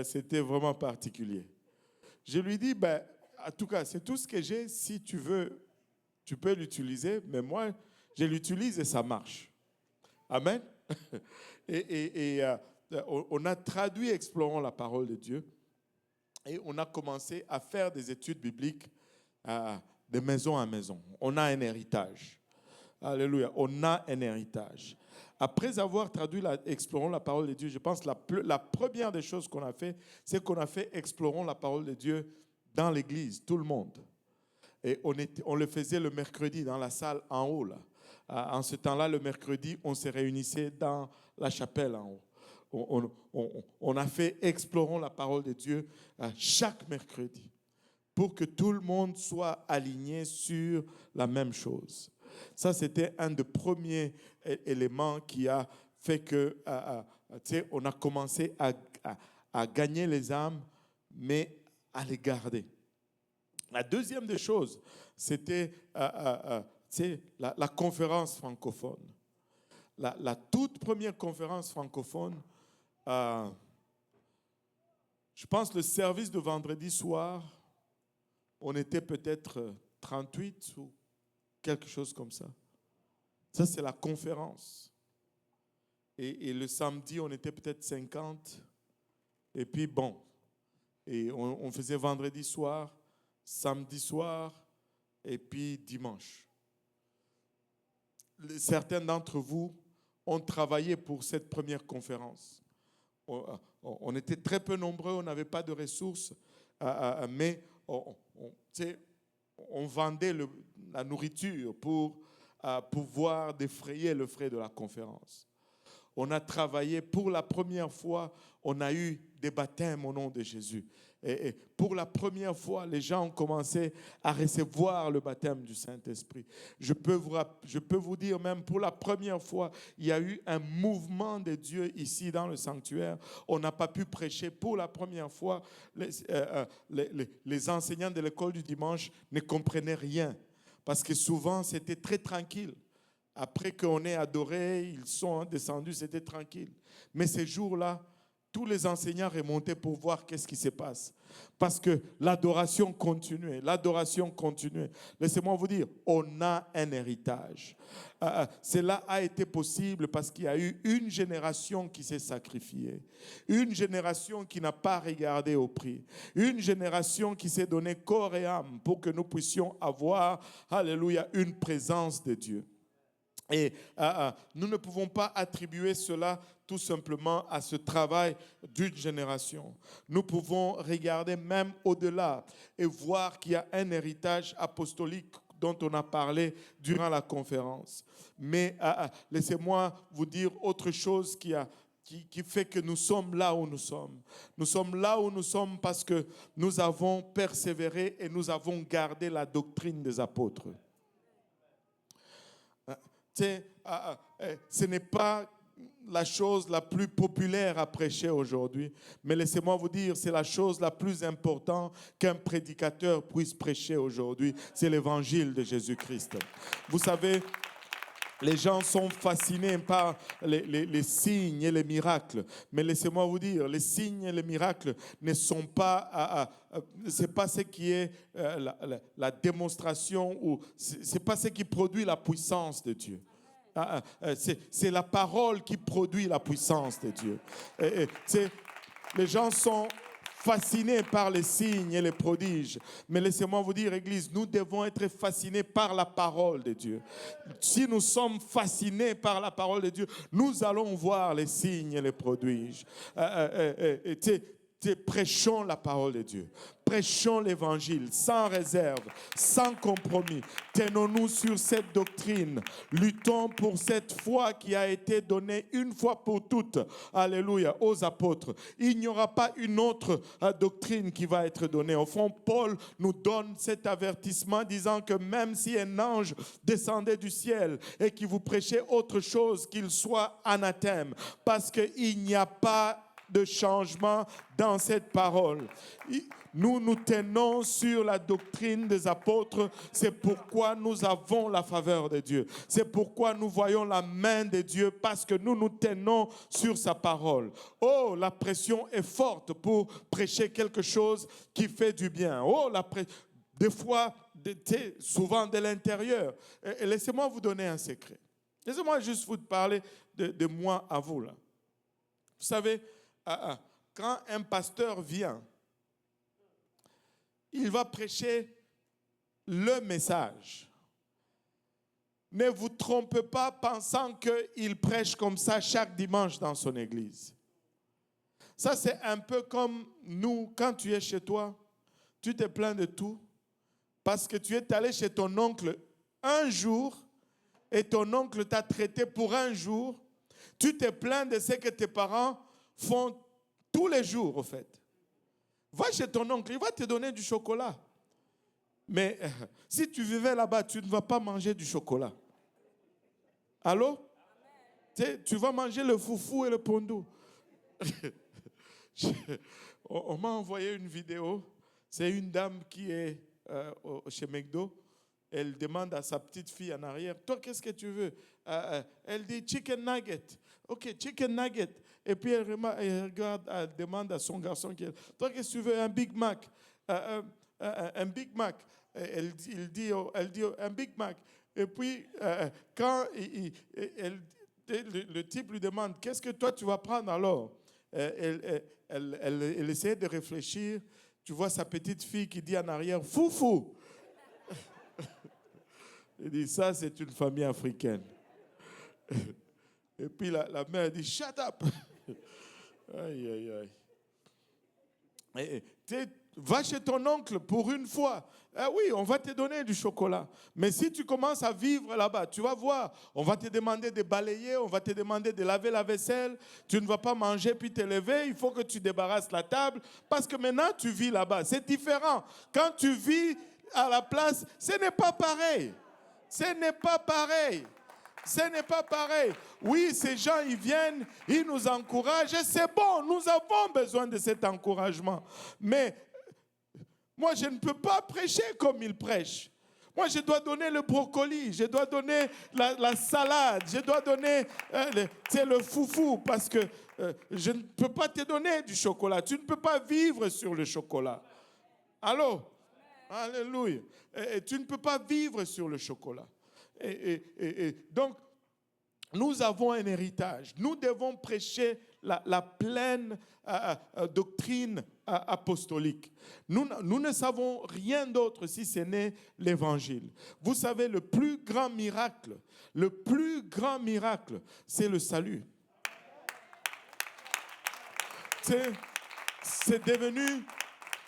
C'était vraiment particulier. Je lui ai dit, ben, en tout cas, c'est tout ce que j'ai. Si tu veux, tu peux l'utiliser. Mais moi, je l'utilise et ça marche. Amen. On a traduit Explorons la parole de Dieu. Et on a commencé à faire des études bibliques de maison à maison. On a un héritage. Alléluia. On a un héritage. Après avoir traduit Explorons la parole de Dieu, je pense que la première des choses qu'on a fait, c'est qu'on a fait Explorons la parole de Dieu dans l'église, tout le monde. Et on le faisait le mercredi dans la salle en haut. Là. En ce temps-là, le mercredi, on se réunissait dans la chapelle en haut. On a fait Explorons la parole de Dieu chaque mercredi pour que tout le monde soit aligné sur la même chose. Ça, c'était un des premiers éléments qui a fait que, on a commencé à gagner les âmes, mais à les garder. La deuxième des choses c'était la conférence francophone. La toute première conférence francophone, je pense le service de vendredi soir, on était peut-être 38 ou quelque chose comme ça. Ça, c'est la conférence. Et le samedi, on était peut-être 50. Et puis, bon, et on faisait vendredi soir, samedi soir, et puis dimanche. Certains d'entre vous ont travaillé pour cette première conférence. On était très peu nombreux, on n'avait pas de ressources, mais on vendait la nourriture pour pouvoir défrayer le frais de la conférence. On a travaillé pour la première fois, on a eu des baptêmes au nom de Jésus. Et pour la première fois, les gens ont commencé à recevoir le baptême du Saint-Esprit. Je peux vous dire même, pour la première fois, il y a eu un mouvement de Dieu ici dans le sanctuaire. On n'a pas pu prêcher. Pour la première fois, les enseignants de l'école du dimanche ne comprenaient rien. Parce que souvent, c'était très tranquille. Après qu'on ait adoré, ils sont descendus, c'était tranquille. Mais ces jours-là, tous les enseignants remontaient pour voir qu'est-ce qui se passe. Parce que l'adoration continuait, l'adoration continuait. Laissez-moi vous dire, on a un héritage. Cela a été possible parce qu'il y a eu une génération qui s'est sacrifiée. Une génération qui n'a pas regardé au prix. Une génération qui s'est donné corps et âme pour que nous puissions avoir, alléluia, une présence de Dieu. Et nous ne pouvons pas attribuer cela tout simplement à ce travail d'une génération. Nous pouvons regarder même au-delà et voir qu'il y a un héritage apostolique dont on a parlé durant la conférence. Mais laissez-moi vous dire autre chose qui fait que nous sommes là où nous sommes. Nous sommes là où nous sommes parce que nous avons persévéré et nous avons gardé la doctrine des apôtres. Ce n'est pas la chose la plus populaire à prêcher aujourd'hui, mais laissez-moi vous dire, c'est la chose la plus importante qu'un prédicateur puisse prêcher aujourd'hui, c'est l'évangile de Jésus-Christ. Vous savez, les gens sont fascinés par les signes et les miracles. Mais laissez-moi vous dire, les signes et les miracles ne sont pas, c'est pas ce qui est la démonstration ou c'est pas ce qui produit la puissance de Dieu. C'est la parole qui produit la puissance de Dieu. Les gens sont fascinés par les signes et les prodiges. Mais laissez-moi vous dire, Église, nous devons être fascinés par la parole de Dieu. Si nous sommes fascinés par la parole de Dieu, nous allons voir les signes et les prodiges. Prêchons la parole de Dieu. Prêchons l'évangile sans réserve, sans compromis. Tenons-nous sur cette doctrine. Luttons pour cette foi qui a été donnée une fois pour toutes, alléluia, aux apôtres. Il n'y aura pas une autre doctrine qui va être donnée. Au fond, Paul nous donne cet avertissement disant que même si un ange descendait du ciel et qui vous prêchait autre chose, qu'il soit anathème, parce qu'il n'y a pas de changement dans cette parole. Nous nous tenons sur la doctrine des apôtres. C'est pourquoi nous avons la faveur de Dieu. C'est pourquoi nous voyons la main de Dieu, parce que nous nous tenons sur sa parole. Oh, la pression est forte pour prêcher quelque chose qui fait du bien. Oh, des fois, souvent de l'intérieur. Et laissez-moi vous donner un secret. Laissez-moi juste vous parler de moi à vous, là. Vous savez, quand un pasteur vient, il va prêcher le message. Ne vous trompez pas pensant qu'il prêche comme ça chaque dimanche dans son église. Ça, c'est un peu comme nous, quand tu es chez toi, tu te plains de tout parce que tu es allé chez ton oncle un jour et ton oncle t'a traité pour un jour. Tu te plains de ce que tes parents font tous les jours, au fait. Va chez ton oncle, il va te donner du chocolat. Mais si tu vivais là-bas, tu ne vas pas manger du chocolat. Allô? Tu vas manger le foufou et le pondou. On m'a envoyé une vidéo. C'est une dame qui est chez McDo. elle demande à sa petite fille en arrière, toi, qu'est-ce que tu veux? Elle dit chicken nugget. OK, chicken nugget. Et puis elle regarde, elle demande à son garçon, toi, qu'est-ce que tu veux? Un Big Mac. Un Big Mac. Elle dit un Big Mac. Et puis, quand le type lui demande, qu'est-ce que toi tu vas prendre alors? Elle essaie de réfléchir. Tu vois sa petite fille qui dit en arrière, foufou. Il dit, ça c'est une famille africaine. Et puis la mère dit, shut up. Aïe, aïe, aïe. Va chez ton oncle pour une fois. Oui, on va te donner du chocolat. Mais si tu commences à vivre là-bas, tu vas voir, on va te demander de balayer, on va te demander de laver la vaisselle. Tu ne vas pas manger puis te lever. Il faut que tu débarrasses la table. Parce que maintenant, tu vis là-bas. C'est différent. Quand tu vis à la place, ce n'est pas pareil. Ce n'est pas pareil. Ce n'est pas pareil. Oui, ces gens, ils viennent, ils nous encouragent et c'est bon, nous avons besoin de cet encouragement. Mais moi, je ne peux pas prêcher comme ils prêchent. Moi, je dois donner le brocoli, je dois donner la salade, je dois donner le foufou parce que je ne peux pas te donner du chocolat. Tu ne peux pas vivre sur le chocolat. Allô? Alléluia. Et tu ne peux pas vivre sur le chocolat. Donc, nous avons un héritage. Nous devons prêcher la pleine doctrine apostolique. Nous ne savons rien d'autre si ce n'est l'évangile. Vous savez, le plus grand miracle, c'est le salut. C'est devenu...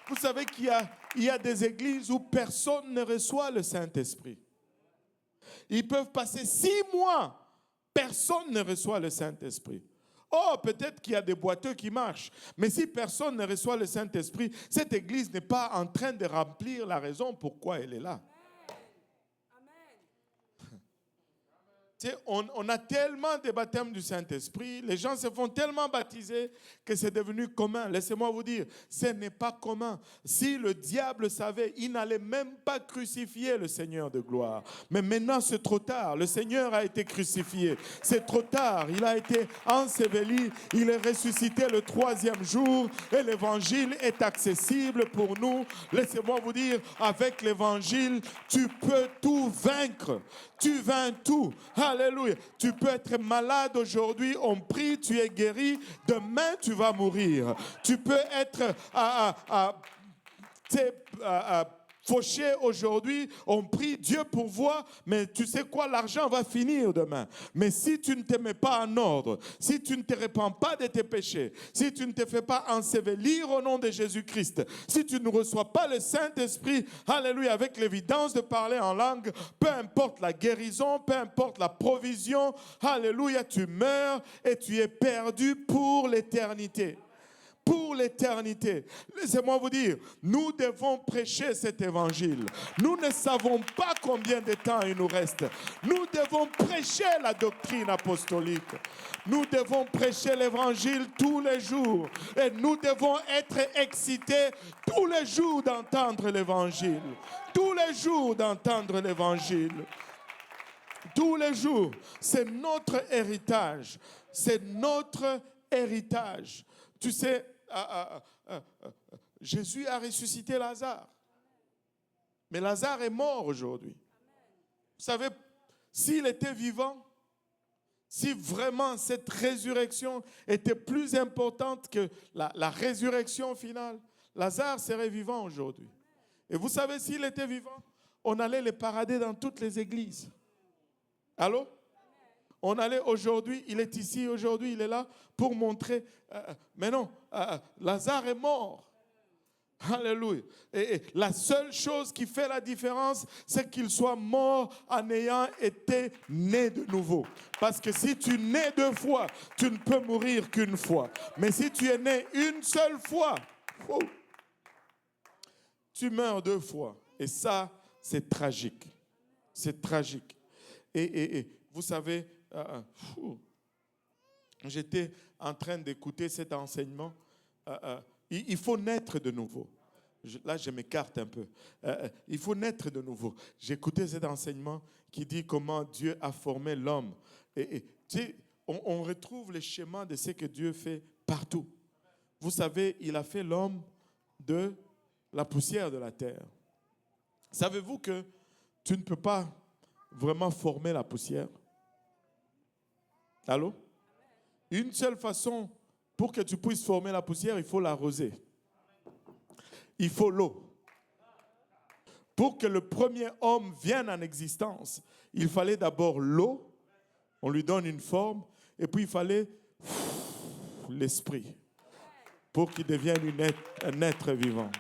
Vous savez qu'il y a des églises où personne ne reçoit le Saint-Esprit. Ils peuvent passer 6 mois, personne ne reçoit le Saint-Esprit. Oh, peut-être qu'il y a des boiteux qui marchent, mais si personne ne reçoit le Saint-Esprit, cette église n'est pas en train de remplir la raison pourquoi elle est là. On a tellement de baptêmes du Saint-Esprit, les gens se font tellement baptiser que c'est devenu commun. Laissez-moi vous dire, ce n'est pas commun. Si le diable savait, il n'allait même pas crucifier le Seigneur de gloire. Mais maintenant, c'est trop tard. Le Seigneur a été crucifié. C'est trop tard. Il a été enseveli. Il est ressuscité le 3e jour et l'évangile est accessible pour nous. Laissez-moi vous dire, avec l'évangile, tu peux tout vaincre. Tu vaincs tout. Alléluia. Tu peux être malade aujourd'hui, on prie, tu es guéri. Demain, tu vas mourir. Tu peux être fauché aujourd'hui, on prie, Dieu pourvoit, mais tu sais quoi, l'argent va finir demain. Mais si tu ne te mets pas en ordre, si tu ne te répands pas de tes péchés, si tu ne te fais pas ensevelir au nom de Jésus-Christ, si tu ne reçois pas le Saint-Esprit, alléluia, avec l'évidence de parler en langue, peu importe la guérison, peu importe la provision, alléluia, tu meurs et tu es perdu pour l'éternité. Pour l'éternité. Laissez-moi vous dire, nous devons prêcher cet évangile. Nous ne savons pas combien de temps il nous reste. Nous devons prêcher la doctrine apostolique. Nous devons prêcher l'évangile tous les jours. Et nous devons être excités tous les jours d'entendre l'évangile. Tous les jours d'entendre l'évangile. Tous les jours. C'est notre héritage. C'est notre héritage. Tu sais, Jésus a ressuscité Lazare. Mais Lazare est mort aujourd'hui. Vous savez, s'il était vivant, si vraiment cette résurrection était plus importante que la résurrection finale, Lazare serait vivant aujourd'hui. Et vous savez, s'il était vivant, on allait le parader dans toutes les églises. Allô? On allait aujourd'hui, il est ici aujourd'hui, il est là pour montrer. Mais non, Lazare est mort. Alléluia. Et la seule chose qui fait la différence, c'est qu'il soit mort en ayant été né de nouveau. Parce que si tu nais 2 fois, tu ne peux mourir qu'une fois. Mais si tu es né une seule fois, tu meurs 2 fois. Et ça, c'est tragique. C'est tragique. Et vous savez, j'étais en train d'écouter cet enseignement. Il faut naître de nouveau. là, je m'écarte un peu. Il faut naître de nouveau. J'écoutais cet enseignement qui dit comment Dieu a formé l'homme. Et tu sais, on retrouve les schémas de ce que Dieu fait partout. Vous savez, il a fait l'homme de la poussière de la terre. Savez-vous que tu ne peux pas vraiment former la poussière? Allô? Une seule façon pour que tu puisses former la poussière, il faut l'arroser. Il faut l'eau. Pour que le premier homme vienne en existence, il fallait d'abord l'eau, on lui donne une forme, et puis il fallait l'esprit pour qu'il devienne un être vivant.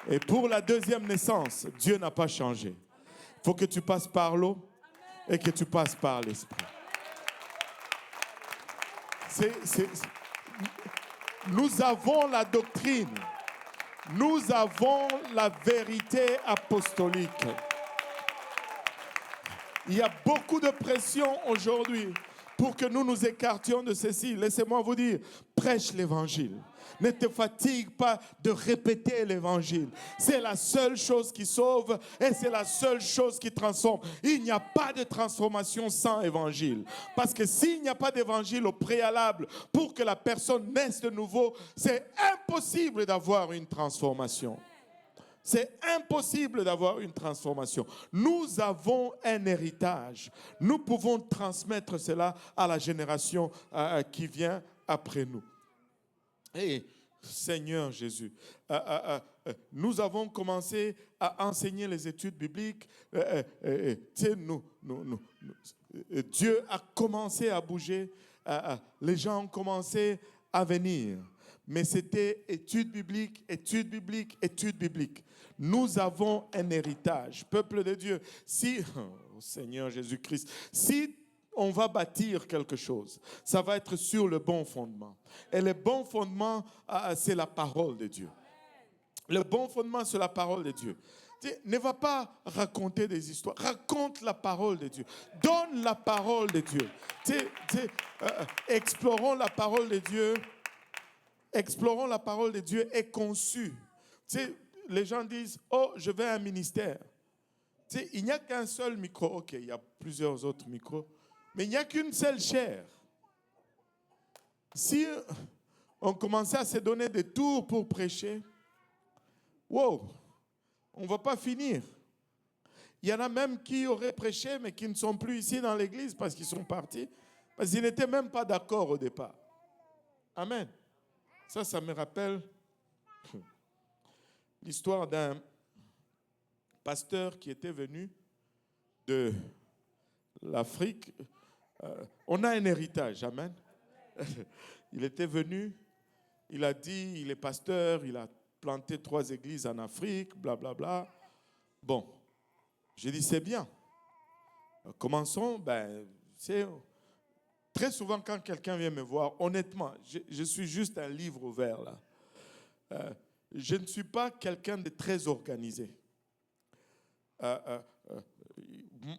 Et pour la deuxième naissance, Dieu n'a pas changé. Il faut que tu passes par l'eau et que tu passes par l'esprit. Nous avons la doctrine. Nous avons la vérité apostolique. Il y a beaucoup de pression aujourd'hui pour que nous nous écartions de ceci. Laissez-moi vous dire, prêche l'évangile. Ne te fatigue pas de répéter l'évangile. C'est la seule chose qui sauve et c'est la seule chose qui transforme. Il n'y a pas de transformation sans évangile. Parce que s'il n'y a pas d'évangile au préalable pour que la personne naisse de nouveau, c'est impossible d'avoir une transformation. C'est impossible d'avoir une transformation. Nous avons un héritage. Nous pouvons transmettre cela à la génération qui vient après nous. Et Seigneur Jésus, nous avons commencé à enseigner les études bibliques. Dieu a commencé à bouger. Les gens ont commencé à venir. Mais c'était études bibliques, études bibliques, études bibliques. Nous avons un héritage. Peuple de Dieu, Seigneur Jésus-Christ, si on va bâtir quelque chose, ça va être sur le bon fondement. Et le bon fondement, c'est la parole de Dieu. Le bon fondement, c'est la parole de Dieu. Ne va pas raconter des histoires. Raconte la parole de Dieu. Donne la parole de Dieu. Explorons la parole de Dieu. Explorons la parole de Dieu est conçue. Les gens disent, oh, je vais à un ministère. Il n'y a qu'un seul micro. Ok, il y a plusieurs autres micros. Mais il n'y a qu'une seule chair. Si on commençait à se donner des tours pour prêcher, wow, on ne va pas finir. Il y en a même qui auraient prêché, mais qui ne sont plus ici dans l'église parce qu'ils sont partis. Parce qu'ils n'étaient même pas d'accord au départ. Amen. Ça me rappelle l'histoire d'un pasteur qui était venu de l'Afrique. On a un héritage, amen. Il était venu, il a dit, il est pasteur, il a planté 3 églises en Afrique, blablabla. Bla, bla. Bon, j'ai dit, c'est bien. Commençons, c'est... Très souvent, quand quelqu'un vient me voir, honnêtement, je suis juste un livre ouvert là. Je ne suis pas quelqu'un de très organisé.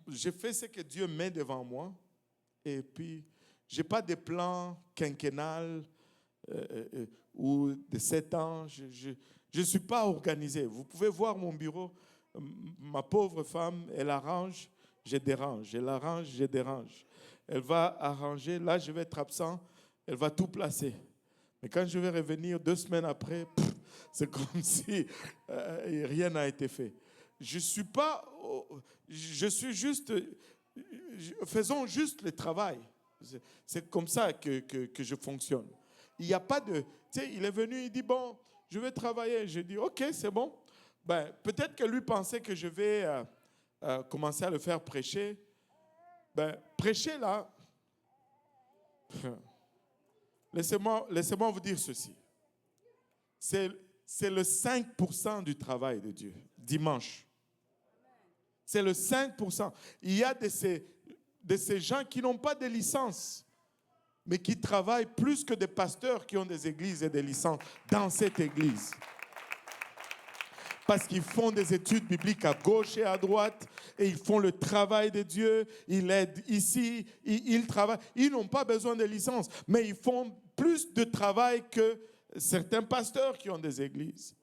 Je fais ce que Dieu met devant moi et puis je n'ai pas de plan quinquennal ou de 7 ans. Je ne suis pas organisé. Vous pouvez voir mon bureau. Ma pauvre femme, elle arrange, je dérange. Elle arrange, je dérange. Elle va arranger, là je vais être absent, elle va tout placer. Mais quand je vais revenir 2 semaines après, c'est comme si rien n'a été fait. Je suis juste, faisons juste le travail. C'est comme ça que je fonctionne. Il n'y a pas de, il est venu, il dit, bon, je vais travailler. Je dis, ok, c'est bon. Peut-être que lui pensait que je vais commencer à le faire prêcher. Prêcher là, laissez-moi vous dire ceci. C'est le 5% du travail de Dieu, dimanche. C'est le 5%. Il y a de ces gens qui n'ont pas de licence, mais qui travaillent plus que des pasteurs qui ont des églises et des licences dans cette église. Parce qu'ils font des études bibliques à gauche et à droite, et ils font le travail de Dieu, ils aident ici, ils travaillent. Ils n'ont pas besoin de licence, mais ils font plus de travail que certains pasteurs qui ont des églises.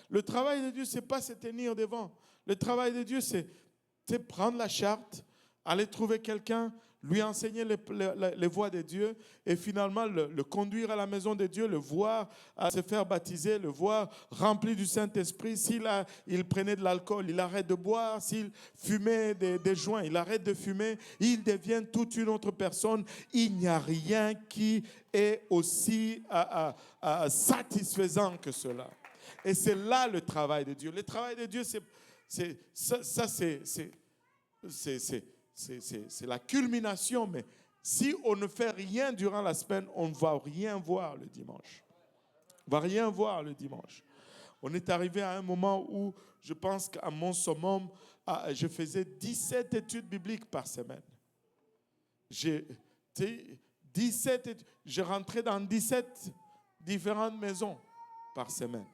Le travail de Dieu, ce n'est pas se tenir devant. Le travail de Dieu, c'est prendre la charte, aller trouver quelqu'un, lui enseigner les voies de Dieu et finalement le conduire à la maison de Dieu, le voir se faire baptiser, le voir rempli du Saint-Esprit. Il prenait de l'alcool, il arrête de boire. S'il fumait des joints, il arrête de fumer. Il devient toute une autre personne. Il n'y a rien qui est aussi satisfaisant que cela. Et c'est là le travail de Dieu. Le travail de Dieu, c'est la culmination, mais si on ne fait rien durant la semaine, on ne va rien voir le dimanche. On ne va rien voir le dimanche. On est arrivé à un moment où je pense qu'à mon summum, je faisais 17 études bibliques par semaine. Je rentrais dans 17 différentes maisons par semaine.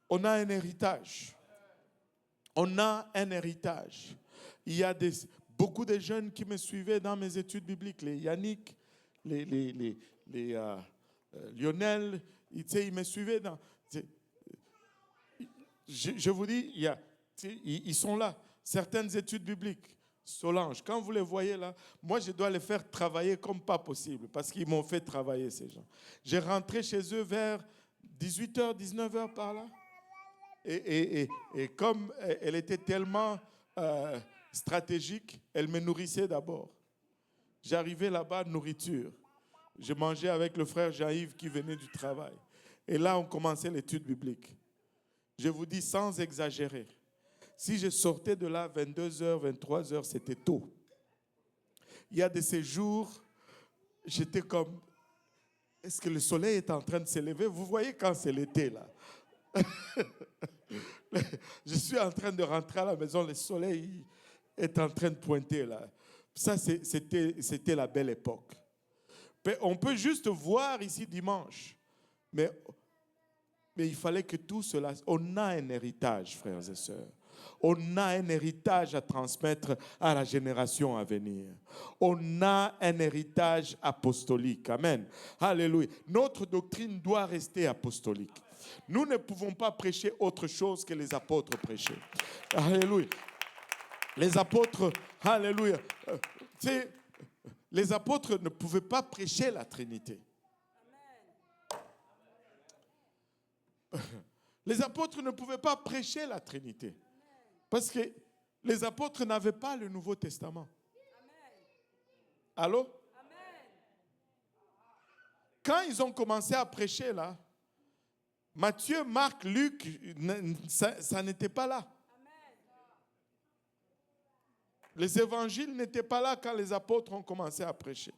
On a un héritage. On a un héritage. Il y a beaucoup de jeunes qui me suivaient dans mes études bibliques. Les Yannick, les Lionel, ils me suivaient dans... Je vous dis, ils sont là. Certaines études bibliques. Solange, quand vous les voyez là, moi je dois les faire travailler comme pas possible parce qu'ils m'ont fait travailler ces gens. J'ai rentré chez eux vers 18h, 19h par là. Et comme elle était tellement stratégique, elle me nourrissait d'abord. J'arrivais là-bas, nourriture. Je mangeais avec le frère Jean-Yves qui venait du travail. Et là, on commençait l'étude biblique. Je vous dis sans exagérer. Si je sortais de là 22h, 23h, c'était tôt. Il y a de ces jours, j'étais comme, est-ce que le soleil est en train de s'élever? Vous voyez quand c'est l'été là. Je suis en train de rentrer à la maison, le soleil est en train de pointer là. Ça, c'était la belle époque. On peut juste voir ici dimanche, mais il fallait que tout cela... On a un héritage, frères et sœurs. On a un héritage à transmettre à la génération à venir. On a un héritage apostolique. Amen. Alléluia. Notre doctrine doit rester apostolique. Nous ne pouvons pas prêcher autre chose que les apôtres prêchaient. Alléluia. Les apôtres, alléluia. Les apôtres ne pouvaient pas prêcher la Trinité. Les apôtres ne pouvaient pas prêcher la Trinité. Parce que les apôtres n'avaient pas le Nouveau Testament. Allô? Quand ils ont commencé à prêcher là, Matthieu, Marc, Luc, ça n'était pas là. Les évangiles n'étaient pas là quand les apôtres ont commencé à prêcher.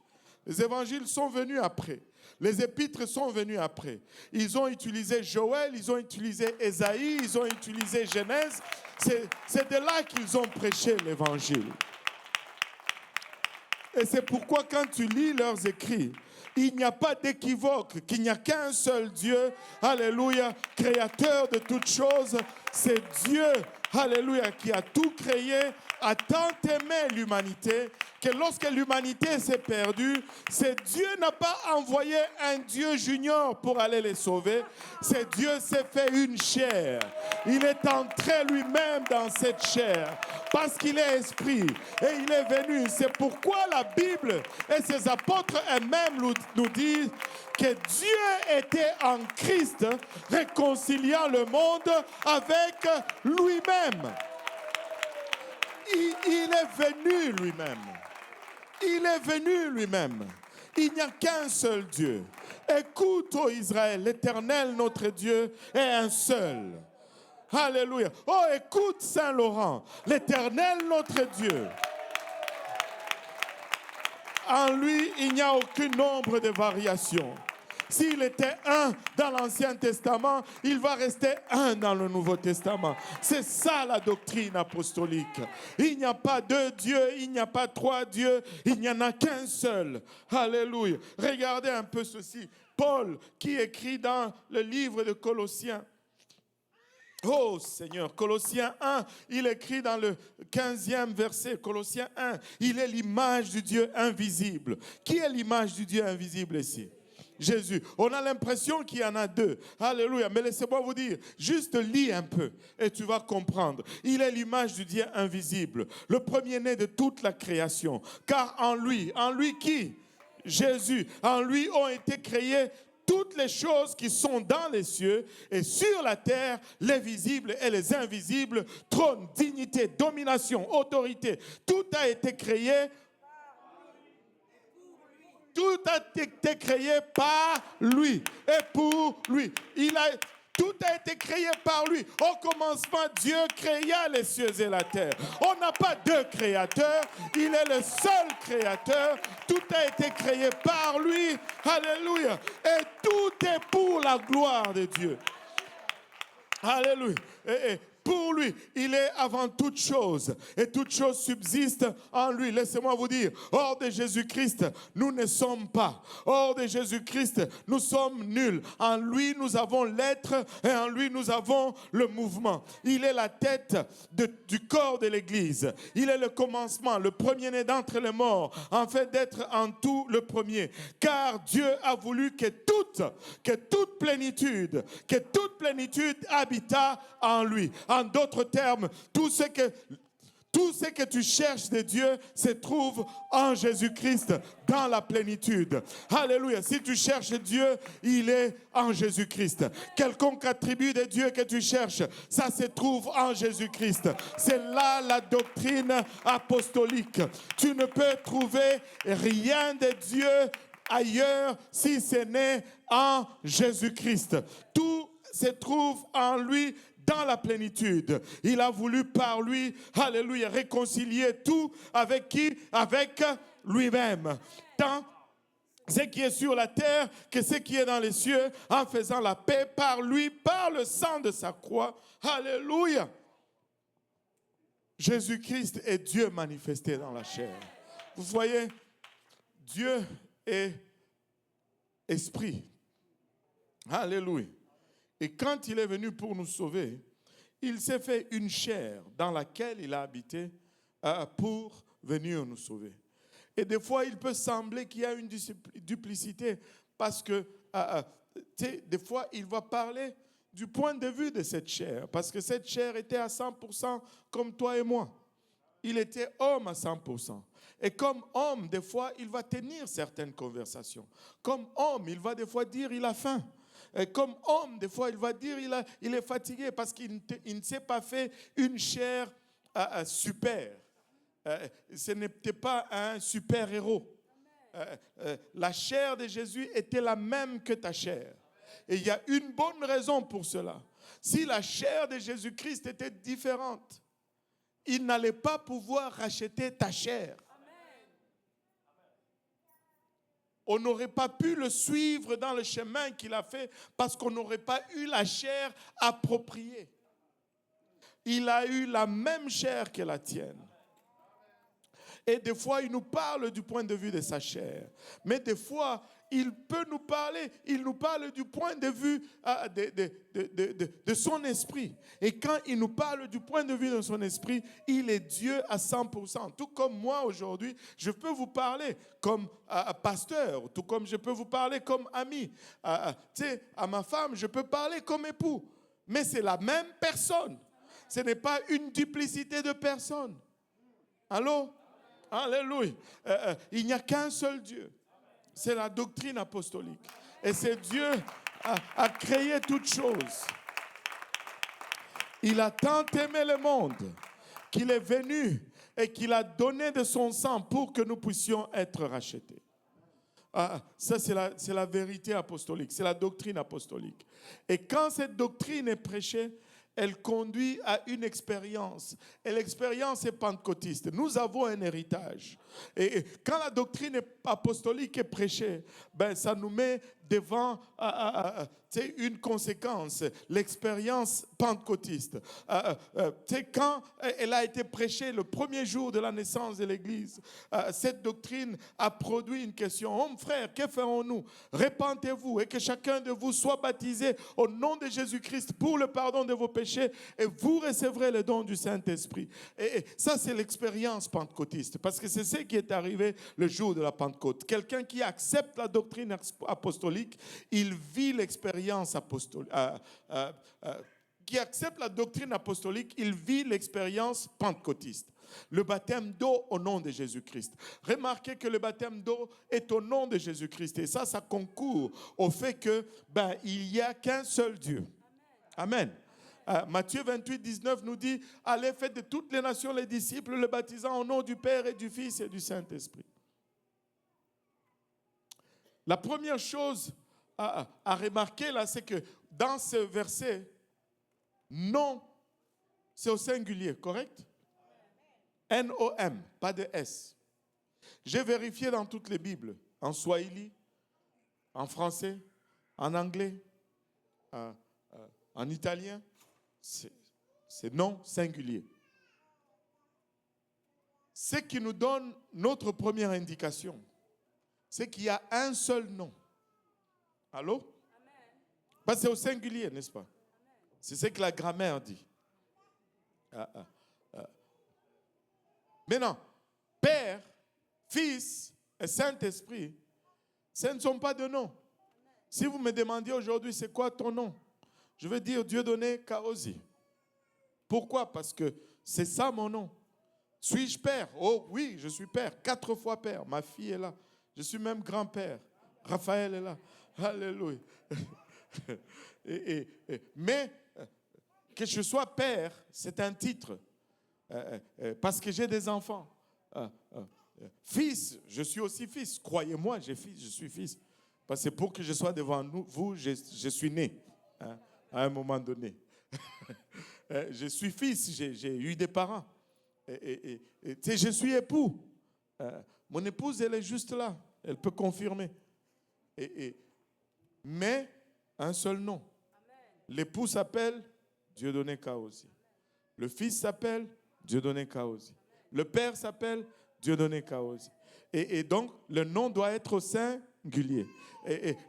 Les évangiles sont venus après. Les épîtres sont venus après. Ils ont utilisé Joël, ils ont utilisé Ésaïe, ils ont utilisé Genèse. C'est de là qu'ils ont prêché l'évangile. Et c'est pourquoi quand tu lis leurs écrits, il n'y a pas d'équivoque, qu'il n'y a qu'un seul Dieu, alléluia, créateur de toutes choses. C'est Dieu, alléluia, qui a tout créé, a tant aimé l'humanité, que lorsque l'humanité s'est perdue, c'est Dieu n'a pas envoyé un Dieu junior pour aller les sauver. C'est Dieu s'est fait une chair. Il est entré lui-même dans cette chair parce qu'il est esprit et il est venu. C'est pourquoi la Bible et ses apôtres eux-mêmes nous disent que Dieu était en Christ réconciliant le monde avec lui-même. Il est venu lui-même. Il est venu lui-même. Il n'y a qu'un seul Dieu. Écoute, ô Israël, l'Éternel, notre Dieu, est un seul. Alléluia. Oh, écoute, Saint-Laurent, l'Éternel, notre Dieu. En lui, il n'y a aucun nombre de variations. S'il était un dans l'Ancien Testament, il va rester un dans le Nouveau Testament. C'est ça la doctrine apostolique. Il n'y a pas deux dieux, il n'y a pas trois dieux, il n'y en a qu'un seul. Alléluia. Regardez un peu ceci. Paul qui écrit dans le livre de Colossiens. Oh Seigneur, Colossiens 1, il écrit dans le 15e verset, Colossiens 1, il est l'image du Dieu invisible. Qui est l'image du Dieu invisible ici? Jésus. On a l'impression qu'il y en a deux. Alléluia. Mais laissez-moi vous dire, juste lis un peu et tu vas comprendre. Il est l'image du Dieu invisible, le premier-né de toute la création. Car en lui qui? Jésus. En lui ont été créées toutes les choses qui sont dans les cieux et sur la terre, les visibles et les invisibles, trône, dignité, domination, autorité. Tout a été créé. Tout a été créé par lui et pour lui. Tout a été créé par lui. Au commencement, Dieu créa les cieux et la terre. On n'a pas deux créateurs. Il est le seul créateur. Tout a été créé par lui. Alléluia. Et tout est pour la gloire de Dieu. Alléluia. Et pour lui, il est avant toute chose. Et toute chose subsiste en lui. Laissez-moi vous dire, hors de Jésus-Christ, nous ne sommes pas. Hors de Jésus-Christ, nous sommes nuls. En lui, nous avons l'être et en lui, nous avons le mouvement. Il est la tête du corps de l'Église. Il est le commencement, le premier-né d'entre les morts, en fait d'être en tout le premier. Car Dieu a voulu que toute plénitude habita en lui. En d'autres termes, tout ce que tu cherches de Dieu se trouve en Jésus-Christ, dans la plénitude. Alléluia. Si tu cherches Dieu, il est en Jésus-Christ. Quelconque attribut de Dieu que tu cherches, ça se trouve en Jésus-Christ. C'est là la doctrine apostolique. Tu ne peux trouver rien de Dieu ailleurs si ce n'est en Jésus-Christ. Tout se trouve en lui dans la plénitude. Il a voulu par lui, alléluia, réconcilier tout avec qui? Avec lui-même. Tant ce qui est sur la terre que ce qui est dans les cieux, en faisant la paix par lui, par le sang de sa croix. Alléluia. Jésus-Christ est Dieu manifesté dans la chair. Vous voyez, Dieu est esprit. Alléluia. Et quand il est venu pour nous sauver, il s'est fait une chair dans laquelle il a habité pour venir nous sauver. Et des fois, il peut sembler qu'il y a une duplicité parce que des fois, il va parler du point de vue de cette chair. Parce que cette chair était à 100% comme toi et moi. Il était homme à 100%. Et comme homme, des fois, il va tenir certaines conversations. Comme homme, il va des fois dire il a faim. Et comme homme, des fois, il va dire il est fatigué parce qu'il ne s'est pas fait une chair super. Ce n'était pas un super-héros. La chair de Jésus était la même que ta chair. Et il y a une bonne raison pour cela. Si la chair de Jésus-Christ était différente, il n'allait pas pouvoir racheter ta chair. On n'aurait pas pu le suivre dans le chemin qu'il a fait parce qu'on n'aurait pas eu la chair appropriée. Il a eu la même chair que la tienne. Et des fois, il nous parle du point de vue de sa chair. Mais des fois, il nous parle du point de vue de son esprit. Et quand il nous parle du point de vue de son esprit, il est Dieu à 100%. Tout comme moi aujourd'hui, je peux vous parler comme pasteur, tout comme je peux vous parler comme ami. À ma femme, je peux parler comme époux. Mais c'est la même personne. Ce n'est pas une duplicité de personnes. Allô? Alléluia. Il n'y a qu'un seul Dieu. C'est la doctrine apostolique. Et c'est Dieu a créé toutes choses. Il a tant aimé le monde qu'il est venu et qu'il a donné de son sang pour que nous puissions être rachetés. Ça, c'est la vérité apostolique. C'est la doctrine apostolique. Et quand cette doctrine est prêchée, elle conduit à une expérience. Et l'expérience est pentecôtiste. Nous avons un héritage. Et quand la doctrine apostolique est prêchée, ça nous met devant c'est une conséquence, l'expérience pentecôtiste. C'est quand elle a été prêchée le premier jour de la naissance de l'Église. Cette doctrine a produit une question. Hommes, frères, que ferons-nous? Répentez-vous et que chacun de vous soit baptisé au nom de Jésus-Christ pour le pardon de vos péchés et vous recevrez le don du Saint-Esprit. Et ça, c'est l'expérience pentecôtiste parce que c'est ce qui est arrivé le jour de la Pentecôte. Quelqu'un qui accepte la doctrine apostolique, il vit l'expérience apostolique. Qui accepte la doctrine apostolique, il vit l'expérience pentecôtiste. Le baptême d'eau au nom de Jésus-Christ. Remarquez que le baptême d'eau est au nom de Jésus-Christ. Et ça concourt au fait que il n'y a qu'un seul Dieu. Amen. Matthieu 28, 19 nous dit, allez, faites de toutes les nations les disciples, le baptisant au nom du Père et du Fils et du Saint-Esprit. La première chose à remarquer là, c'est que dans ce verset, non, c'est au singulier, correct? N-O-M, pas de S. J'ai vérifié dans toutes les Bibles, en swahili, en français, en anglais, en italien, c'est non singulier. Ce qui nous donne notre première indication, c'est qu'il y a un seul nom. Allô? Parce que c'est au singulier, n'est-ce pas? C'est ce que la grammaire dit. Maintenant, Père, Fils et Saint-Esprit, ce ne sont pas de noms. Si vous me demandiez aujourd'hui, c'est quoi ton nom? Je vais dire Dieudonné Kaosi. Pourquoi? Parce que c'est ça mon nom. Suis-je père? Oh oui, je suis père. 4 fois père. Ma fille est là. Je suis même grand-père. Raphaël est là. Alléluia. Mais que je sois père, c'est un titre. Parce que j'ai des enfants. Fils, je suis aussi fils. Croyez-moi, je suis fils. Parce que pour que je sois devant vous, je suis né à un moment donné. Je suis fils, j'ai eu des parents. Je suis époux. Mon épouse, elle est juste là. Elle peut confirmer. Mais un seul nom. L'époux s'appelle Dieudonné Kaosi. Le fils s'appelle Dieudonné Kaosi. Le père s'appelle Dieudonné Kaosi. Et donc, le nom doit être au singulier.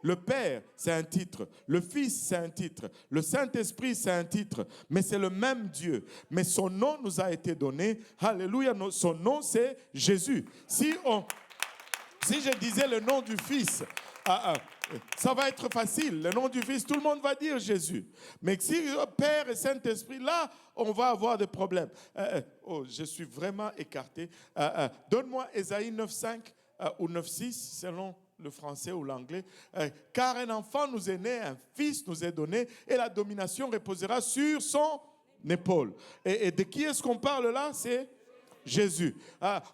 Le Père, c'est un titre. Le Fils, c'est un titre. Le Saint-Esprit, c'est un titre. Mais c'est le même Dieu. Mais son nom nous a été donné. Alléluia. Son nom, c'est Jésus. Si je disais le nom du Fils, ça va être facile. Le nom du Fils, tout le monde va dire Jésus. Mais si Père et Saint-Esprit, là, on va avoir des problèmes. Je suis vraiment écarté. Donne-moi Ésaïe 9.5 ou 9.6, selon le français ou l'anglais. Car un enfant nous est né, un fils nous est donné, et la domination reposera sur son épaule. Et de qui est-ce qu'on parle là? C'est Jésus.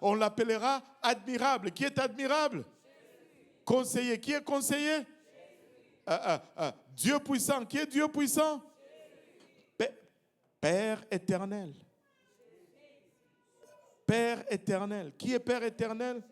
On l'appellera admirable. Qui est admirable? Conseiller. Qui est conseiller? Dieu puissant. Qui est Dieu puissant? Père éternel. Père éternel. Qui est Père éternel?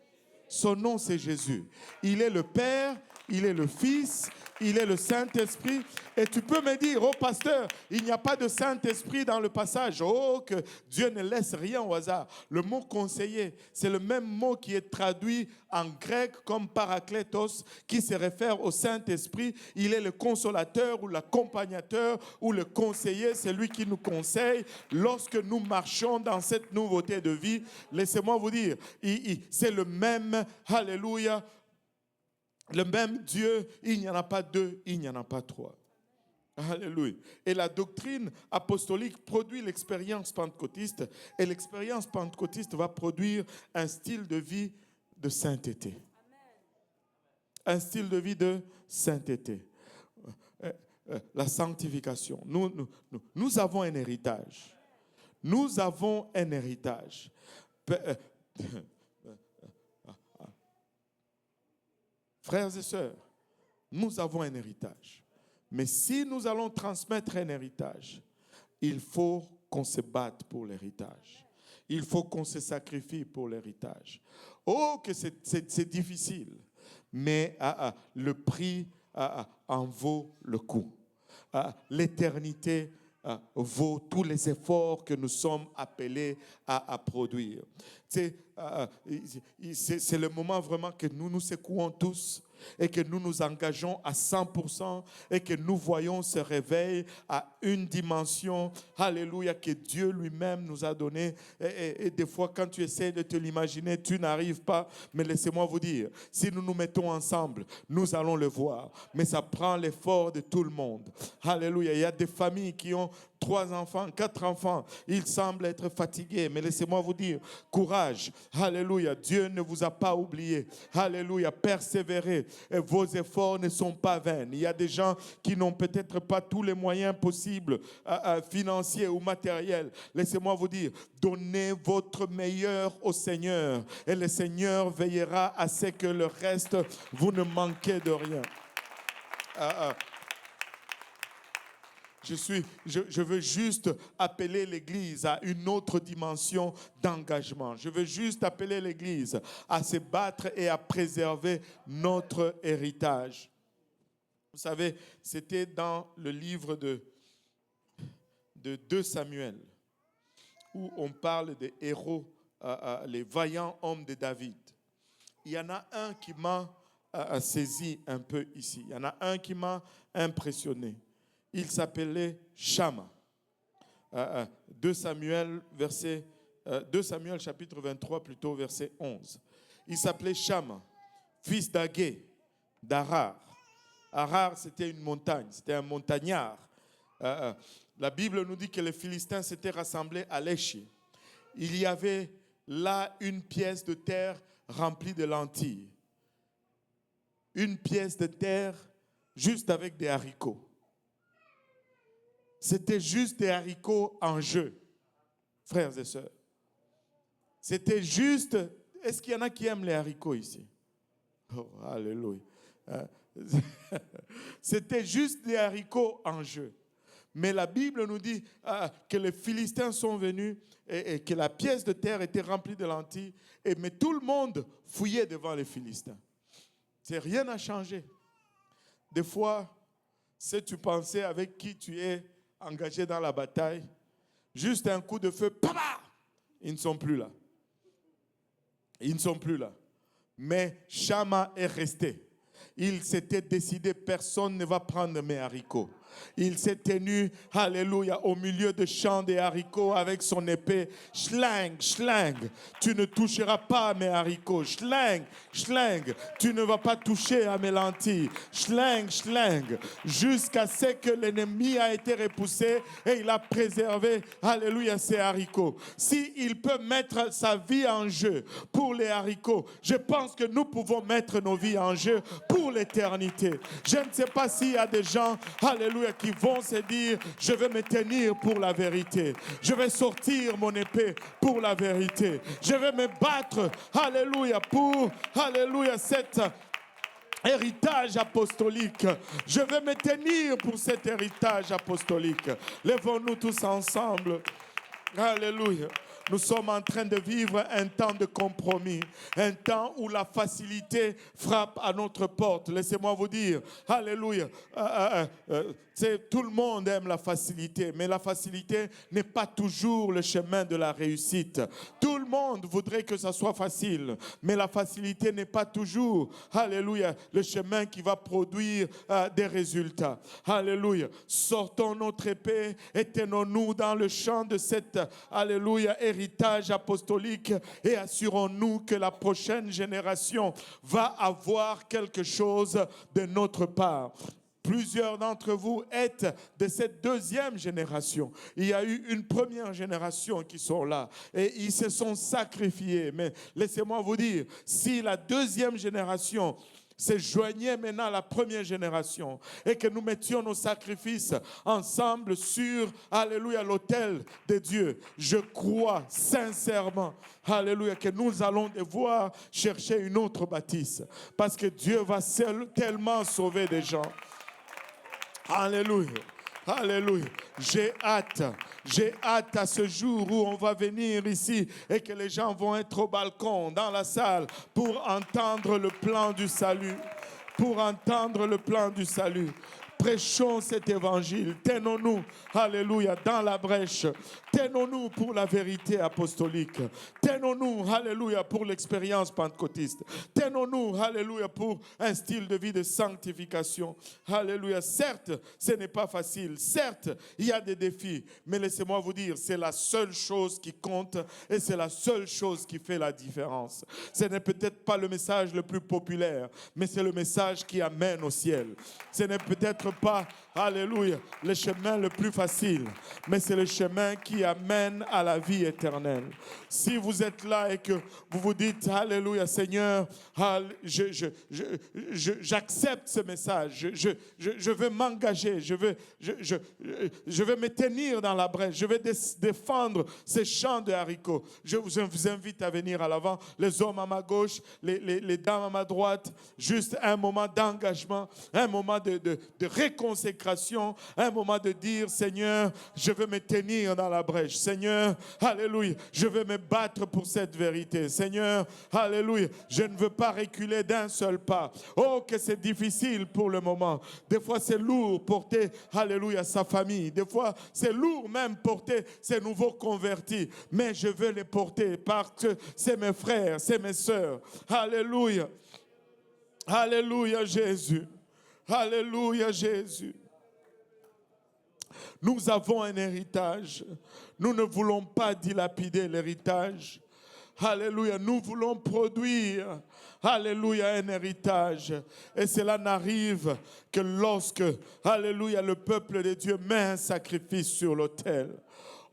Son nom, c'est Jésus. Il est le Père, il est le Fils, il est le Saint-Esprit. Et tu peux me dire, oh pasteur, il n'y a pas de Saint-Esprit dans le passage. Oh, que Dieu ne laisse rien au hasard. Le mot conseiller, c'est le même mot qui est traduit en grec comme parakletos, qui se réfère au Saint-Esprit. Il est le consolateur ou l'accompagnateur ou le conseiller, c'est lui qui nous conseille lorsque nous marchons dans cette nouveauté de vie. Laissez-moi vous dire, c'est le même, alléluia, le même Dieu, il n'y en a pas deux, il n'y en a pas trois. Alléluia. Et la doctrine apostolique produit l'expérience pentecôtiste, et l'expérience pentecôtiste va produire un style de vie de sainteté. Un style de vie de sainteté. La sanctification. Nous avons un héritage. Nous avons un héritage. Frères et sœurs, nous avons un héritage. Mais si nous allons transmettre un héritage, il faut qu'on se batte pour l'héritage. Il faut qu'on se sacrifie pour l'héritage. Oh, que c'est difficile. Mais le prix en vaut le coup. L'éternité vaut tous les efforts que nous sommes appelés à produire. C'est le moment vraiment que nous nous secouons tous et que nous nous engageons à 100% et que nous voyons ce réveil à une dimension, alléluia, que Dieu lui-même nous a donné. Et des fois, quand tu essaies de te l'imaginer, tu n'arrives pas. Mais laissez-moi vous dire, si nous nous mettons ensemble, nous allons le voir. Mais ça prend l'effort de tout le monde. Alléluia. Il y a des familles qui ont 3 enfants, 4 enfants. Ils semblent être fatigués. Mais laissez-moi vous dire, courage. Alléluia. Dieu ne vous a pas oublié. Alléluia. Persévérez. Et vos efforts ne sont pas vains. Il y a des gens qui n'ont peut-être pas tous les moyens possibles, financiers ou matériels. Laissez-moi vous dire, donnez votre meilleur au Seigneur. Et le Seigneur veillera à ce que le reste, vous ne manquez de rien. Je veux juste appeler l'Église à une autre dimension d'engagement. Je veux juste appeler l'Église à se battre et à préserver notre héritage. Vous savez, c'était dans le livre de 2 Samuel, où on parle des héros, les vaillants hommes de David. Il y en a un qui m'a saisi un peu ici. Il y en a un qui m'a impressionné. Il s'appelait Shama. 2 Samuel chapitre 23, plutôt verset 11. Il s'appelait Shama, fils d'Agé, d'Arar. Arar, c'était une montagne, c'était un montagnard. La Bible nous dit que les Philistins s'étaient rassemblés à Léchi. Il y avait là une pièce de terre remplie de lentilles. Une pièce de terre juste avec des haricots. C'était juste des haricots en jeu, frères et sœurs. C'était juste... Est-ce qu'il y en a qui aiment les haricots ici? Oh, alléluia. C'était juste des haricots en jeu. Mais la Bible nous dit que les Philistins sont venus et que la pièce de terre était remplie de lentilles. Mais tout le monde fouillait devant les Philistins. Rien n'a changé. Des fois, si tu pensais avec qui tu es engagé dans la bataille, juste un coup de feu, papa, ils ne sont plus là. Ils ne sont plus là. Mais Shama est resté. Il s'était décidé, personne ne va prendre mes haricots. Il s'est tenu, alléluia, au milieu de champs des haricots avec son épée. Schlang, schlang, tu ne toucheras pas à mes haricots. Schlang, schlang, tu ne vas pas toucher à mes lentilles. Schlang, schlang, jusqu'à ce que l'ennemi a été repoussé et il a préservé, alléluia, ses haricots. S'il peut mettre sa vie en jeu pour les haricots, je pense que nous pouvons mettre nos vies en jeu pour l'éternité. Je ne sais pas s'il y a des gens, alléluia, qui vont se dire, je vais me tenir pour la vérité. Je vais sortir mon épée pour la vérité. Je vais me battre, alléluia, pour, alléluia, cet héritage apostolique. Je vais me tenir pour cet héritage apostolique. Lèvons-nous tous ensemble. Alléluia. Nous sommes en train de vivre un temps de compromis, un temps où la facilité frappe à notre porte. Laissez-moi vous dire, alléluia, tout le monde aime la facilité, mais la facilité n'est pas toujours le chemin de la réussite. Tout le monde voudrait que ça soit facile, mais la facilité n'est pas toujours, alléluia, le chemin qui va produire des résultats. Alléluia. Sortons notre épée et tenons-nous dans le champ de cette, alléluia, héritage apostolique et assurons-nous que la prochaine génération va avoir quelque chose de notre part. Plusieurs d'entre vous êtes de cette deuxième génération. Il y a eu une première génération qui sont là et ils se sont sacrifiés. Mais laissez-moi vous dire, si la deuxième génération se joignait maintenant à la première génération et que nous mettions nos sacrifices ensemble sur, alléluia, l'autel de Dieu, je crois sincèrement, alléluia, que nous allons devoir chercher une autre bâtisse parce que Dieu va tellement sauver des gens. Alléluia. Alléluia. J'ai hâte à ce jour où on va venir ici et que les gens vont être au balcon, dans la salle, pour entendre le plan du salut. pour entendre le plan du salut. Prêchons cet évangile. Tenons-nous, alléluia, dans la brèche. Tenons-nous pour la vérité apostolique. Tenons-nous, alléluia, pour l'expérience pentecôtiste. Tenons-nous, alléluia, pour un style de vie de sanctification. Alléluia. Certes, ce n'est pas facile. Certes, il y a des défis. Mais laissez-moi vous dire, c'est la seule chose qui compte et c'est la seule chose qui fait la différence. Ce n'est peut-être pas le message le plus populaire, mais c'est le message qui amène au ciel. Ce n'est peut-être pas, alléluia, le chemin le plus facile, mais c'est le chemin qui amène à la vie éternelle. Si vous êtes là et que vous vous dites, alléluia, Seigneur, j'accepte ce message, je veux m'engager, je veux me tenir dans la brèche, je veux défendre ces champs de haricots. Je vous invite à venir à l'avant, les hommes à ma gauche, les dames à ma droite, juste un moment d'engagement, un moment de réconsécration, un moment de dire, Seigneur, je veux me tenir dans la brèche. Seigneur, alléluia, je veux me battre pour cette vérité. Seigneur, alléluia, je ne veux pas reculer d'un seul pas. Oh, que c'est difficile pour le moment. Des fois, c'est lourd porter, alléluia, sa famille. Des fois, c'est lourd même porter ces nouveaux convertis. Mais je veux les porter parce que c'est mes frères, c'est mes sœurs. Alléluia. Alléluia, Jésus. Alléluia, Jésus. Nous avons un héritage. Nous ne voulons pas dilapider l'héritage. Alléluia, nous voulons produire, alléluia, un héritage. Et cela n'arrive que lorsque, alléluia, le peuple de Dieu met un sacrifice sur l'autel.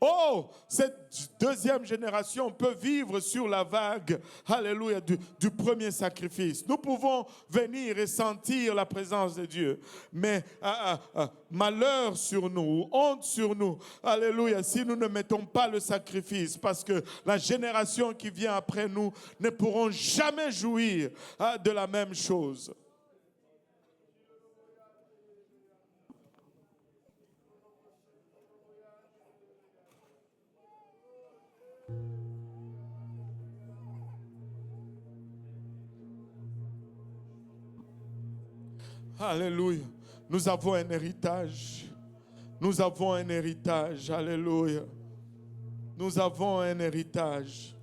Oh, cette deuxième génération peut vivre sur la vague, alléluia, du premier sacrifice. Nous pouvons venir et sentir la présence de Dieu. Mais malheur sur nous, honte sur nous, alléluia, si nous ne mettons pas le sacrifice, parce que la génération qui vient après nous ne pourront jamais jouir de la même chose. Alléluia. Nous avons un héritage. Nous avons un héritage. Alléluia. Nous avons un héritage.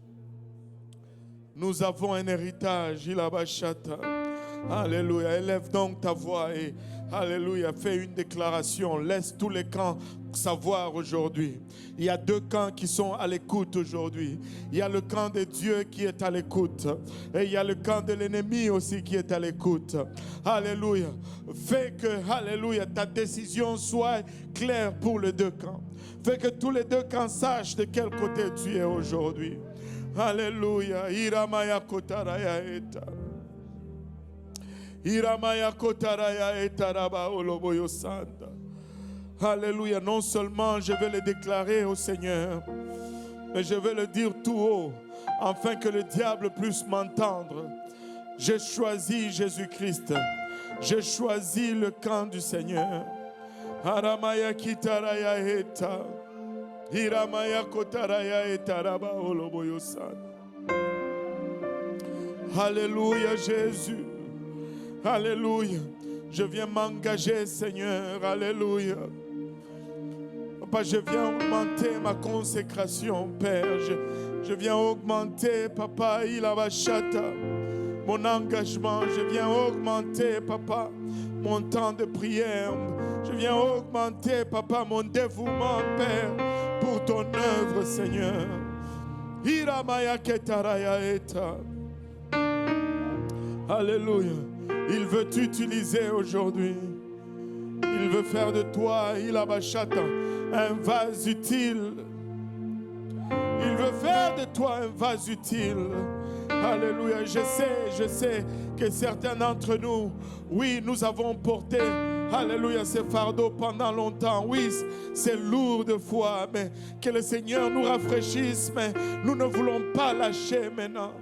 Nous avons un héritage. Ilabashata. Alléluia. Élève donc ta voix et alléluia. Fais une déclaration. Laisse tous les camps savoir aujourd'hui. Il y a deux camps qui sont à l'écoute aujourd'hui. Il y a le camp de Dieu qui est à l'écoute. Et il y a le camp de l'ennemi aussi qui est à l'écoute. Alléluia. Fais que, alléluia, ta décision soit claire pour les deux camps. Fais que tous les deux camps sachent de quel côté tu es aujourd'hui. Alléluia. Iramaya kotaraya eta. Iramaya kotaraya eta raba oloboyo sanda. Alléluia, non seulement je vais le déclarer au Seigneur, mais je vais le dire tout haut, afin que le diable puisse m'entendre. J'ai choisi Jésus-Christ. J'ai choisi le camp du Seigneur. Aramaya kitaraya eta. Iramaya kotaraya eta raba oloboyosan. Alléluia, Jésus. Alléluia. Je viens m'engager, Seigneur. Alléluia. Papa, je viens augmenter ma consécration, Père. Je viens augmenter, Papa, mon engagement. Je viens augmenter, Papa, mon temps de prière. Je viens augmenter, Papa, mon dévouement, Père, pour ton œuvre, Seigneur. Alléluia. Il veut t'utiliser aujourd'hui. Il veut faire de toi, un vase utile. Il veut faire de toi un vase utile. Alléluia. Je sais que certains d'entre nous, oui, nous avons porté, alléluia, ces fardeaux pendant longtemps. Oui, c'est lourd de foi, mais que le Seigneur nous rafraîchisse, mais nous ne voulons pas lâcher maintenant.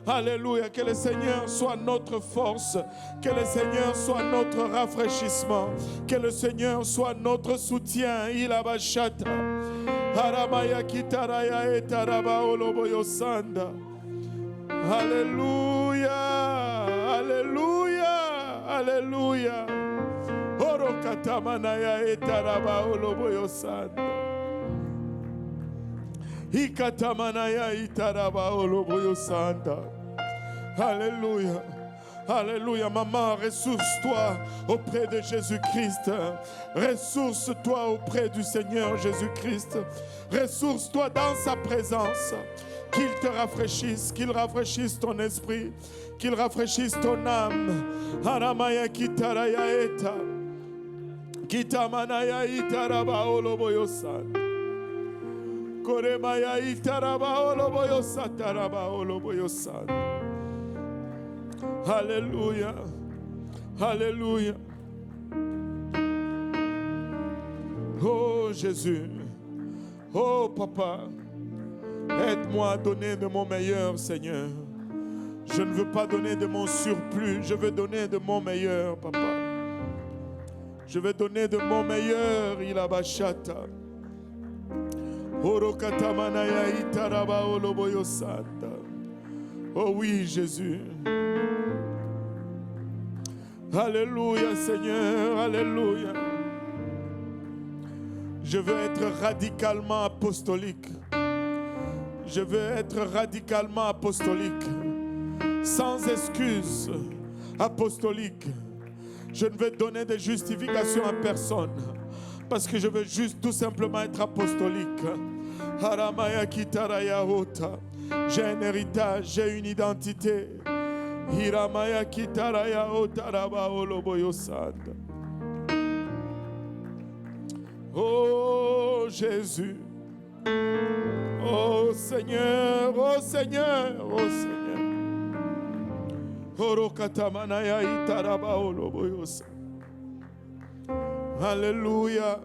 Alléluia, que le Seigneur soit notre force, que le Seigneur soit notre rafraîchissement, que le Seigneur soit notre soutien. Ilabashata. Haramaya kitaraya etaraba oloboyo sanda. Alléluia, alléluia, Alléluia. Orokatamanaya etaraba oloboyo sanda. Ikatamanaya itaraba oloboyo sanda. Alléluia. Alléluia, maman, ressource-toi auprès de Jésus-Christ. Ressource-toi auprès du Seigneur Jésus-Christ. Ressource-toi dans sa présence. Qu'il te rafraîchisse, qu'il rafraîchisse ton esprit, qu'il rafraîchisse ton âme. Haramaya kitaraya eta. Kitamanaya itaraba oloboyosan. Koremaya itaraba oloboyosataraba oloboyosan. Alléluia. Alléluia. Oh Jésus. Oh Papa. Aide-moi à donner de mon meilleur, Seigneur. Je ne veux pas donner de mon surplus. Je veux donner de mon meilleur, Papa. Je veux donner de mon meilleur, Ilabashata. Orokatamanaya itaraba oloboyosata. Oh oui, Jésus. Alléluia, Seigneur. Alléluia. Je veux être radicalement apostolique. Je veux être radicalement apostolique. Sans excuse apostolique. Je ne veux donner de justification à personne. Parce que je veux juste tout simplement être apostolique. Haramaya kitaraya hota. J'ai un héritage, j'ai une identité. Hiramaya kitaraya hota raba oloboyosad. Oh Jésus. Oh Seigneur, oh Seigneur, oh Seigneur. Orokatamanaya itaraba oloboyosa. Alléluia.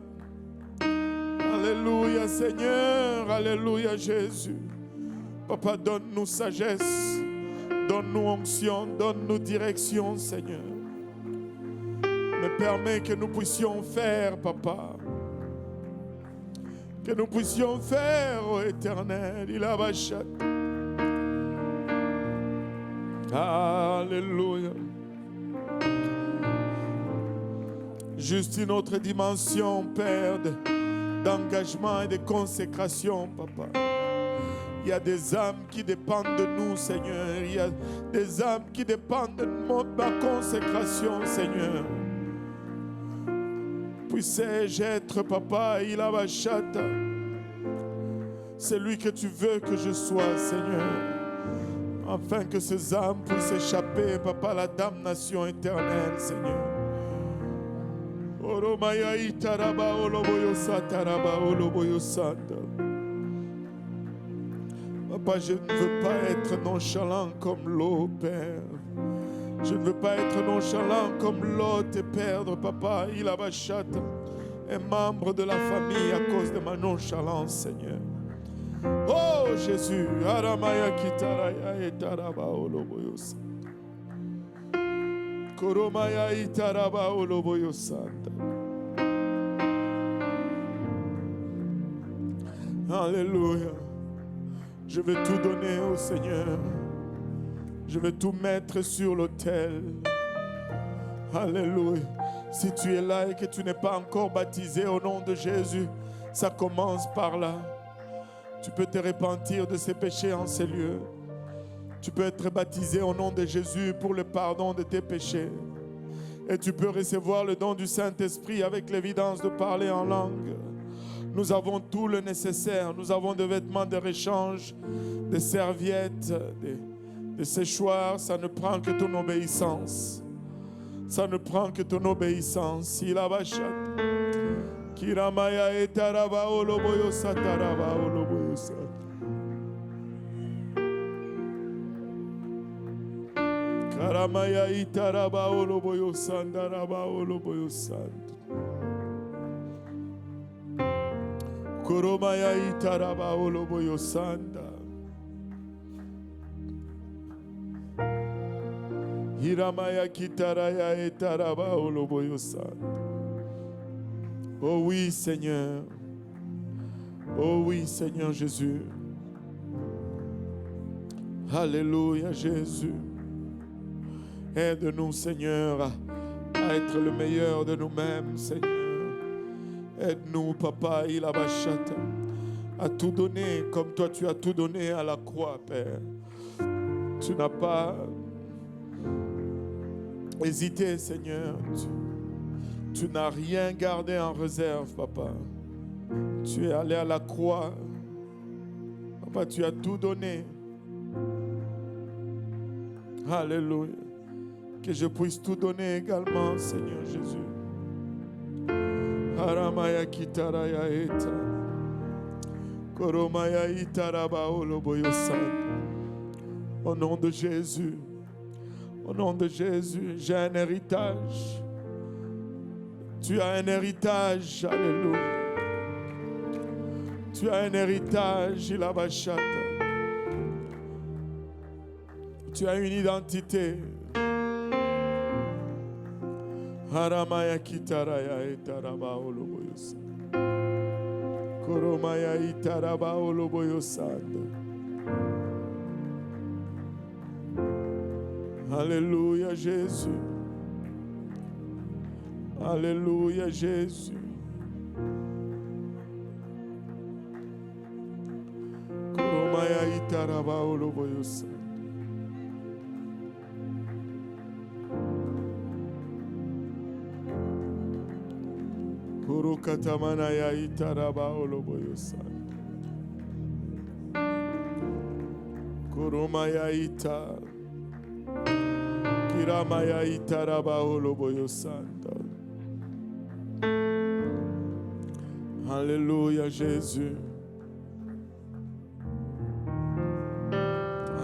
Alléluia Seigneur, alléluia Jésus. Papa, donne-nous sagesse, donne-nous onction, donne-nous direction Seigneur. Me permets que nous puissions faire, Papa. Que nous puissions faire, ô Éternel, il a bachat. Alléluia. Juste une autre dimension, Père, d'engagement et de consécration, Papa. Il y a des âmes qui dépendent de nous, Seigneur. Il y a des âmes qui dépendent de ma consécration, Seigneur. Puissais-je être, Papa, il a bachata. C'est lui que tu veux que je sois, Seigneur. Afin que ces âmes puissent échapper, Papa, à la damnation éternelle, Seigneur. Oromaya itaraba oloboyosa taraba oloboyosanda. Papa, je ne veux pas être nonchalant comme l'eau, Père. Je ne veux pas être nonchalant comme l'autre et perdre, Papa, il a bachata, un membre de la famille à cause de ma nonchalance, Seigneur. Oh Jésus, aramaya kitaraya etaraba oloboyosa. Koromaya itaraba oloboyosanda. Alléluia. Je veux tout donner au Seigneur. Je veux tout mettre sur l'autel. Alléluia. Si tu es là et que tu n'es pas encore baptisé au nom de Jésus, ça commence par là. Tu peux te repentir de ces péchés en ces lieux. Tu peux être baptisé au nom de Jésus pour le pardon de tes péchés. Et tu peux recevoir le don du Saint-Esprit avec l'évidence de parler en langue. Nous avons tout le nécessaire. Nous avons des vêtements de rechange, des serviettes, des séchoirs. Ça ne prend que ton obéissance. Ça ne prend que ton obéissance. Il a bachat. Kiramaya etaraba oloboyosa taraba oloboyosa. Karamaya itaraba oloboyosa ndaraba oloboyosa. Koromaya itaraba oloboyosanda. Hiramaya kitaraya etaraba oloboyosanda. Oh oui, Seigneur. Oh oui, Seigneur Jésus. Alléluia, Jésus. Aide-nous, Seigneur, à être le meilleur de nous-mêmes, Seigneur. Aide-nous, Papa, Ilabashata, à tout donner comme toi tu as tout donné à la croix, Père. Tu n'as pas hésité, Seigneur. Tu n'as rien gardé en réserve, Papa. Tu es allé à la croix. Papa, tu as tout donné. Alléluia. Que je puisse tout donner également, Seigneur Jésus. Haramaya kitaraya eta. Koromaya itaraba oloboyosan. Au nom de Jésus. Au nom de Jésus, j'ai un héritage. Tu as un héritage. Alléluia. Tu as un héritage, Ilabashata. Tu as une identité. Haramaya kitaraya etaraba oloboyosa. Koromaya itaraba oloboyosanda. Alléluia, Jésus. Alléluia, Jésus. Koromaya itaraba oloboyosa. Katamana ya itaraba oloboyosa. Kuruma ya ita. Kirama ya itaraba oloboyosanda. Alléluia, Jésus.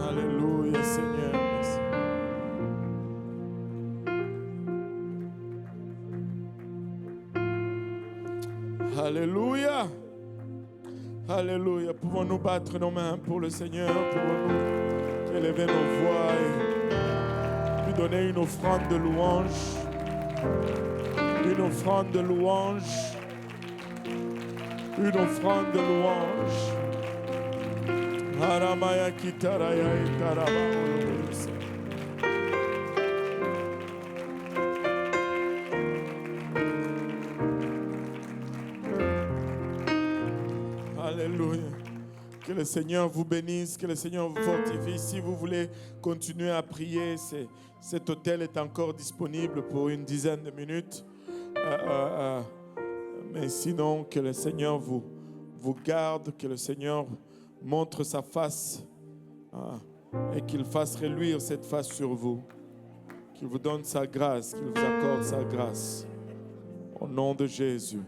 Alléluia, Seigneur. Merci. Alléluia. Alléluia. Pouvons-nous battre nos mains pour le Seigneur? Pouvons-nous élever nos voix et lui donner une offrande de louange? Une offrande de louange. Une offrande de louange. Haramaya kitaraya itaraba oloboyosa. Alléluia. Que le Seigneur vous bénisse, que le Seigneur vous fortifie. Si vous voulez continuer à prier, cet hôtel est encore disponible pour une dizaine de minutes. Mais sinon, que le Seigneur vous garde, que le Seigneur montre sa face et qu'il fasse reluire cette face sur vous. Qu'il vous donne sa grâce, qu'il vous accorde sa grâce. Au nom de Jésus.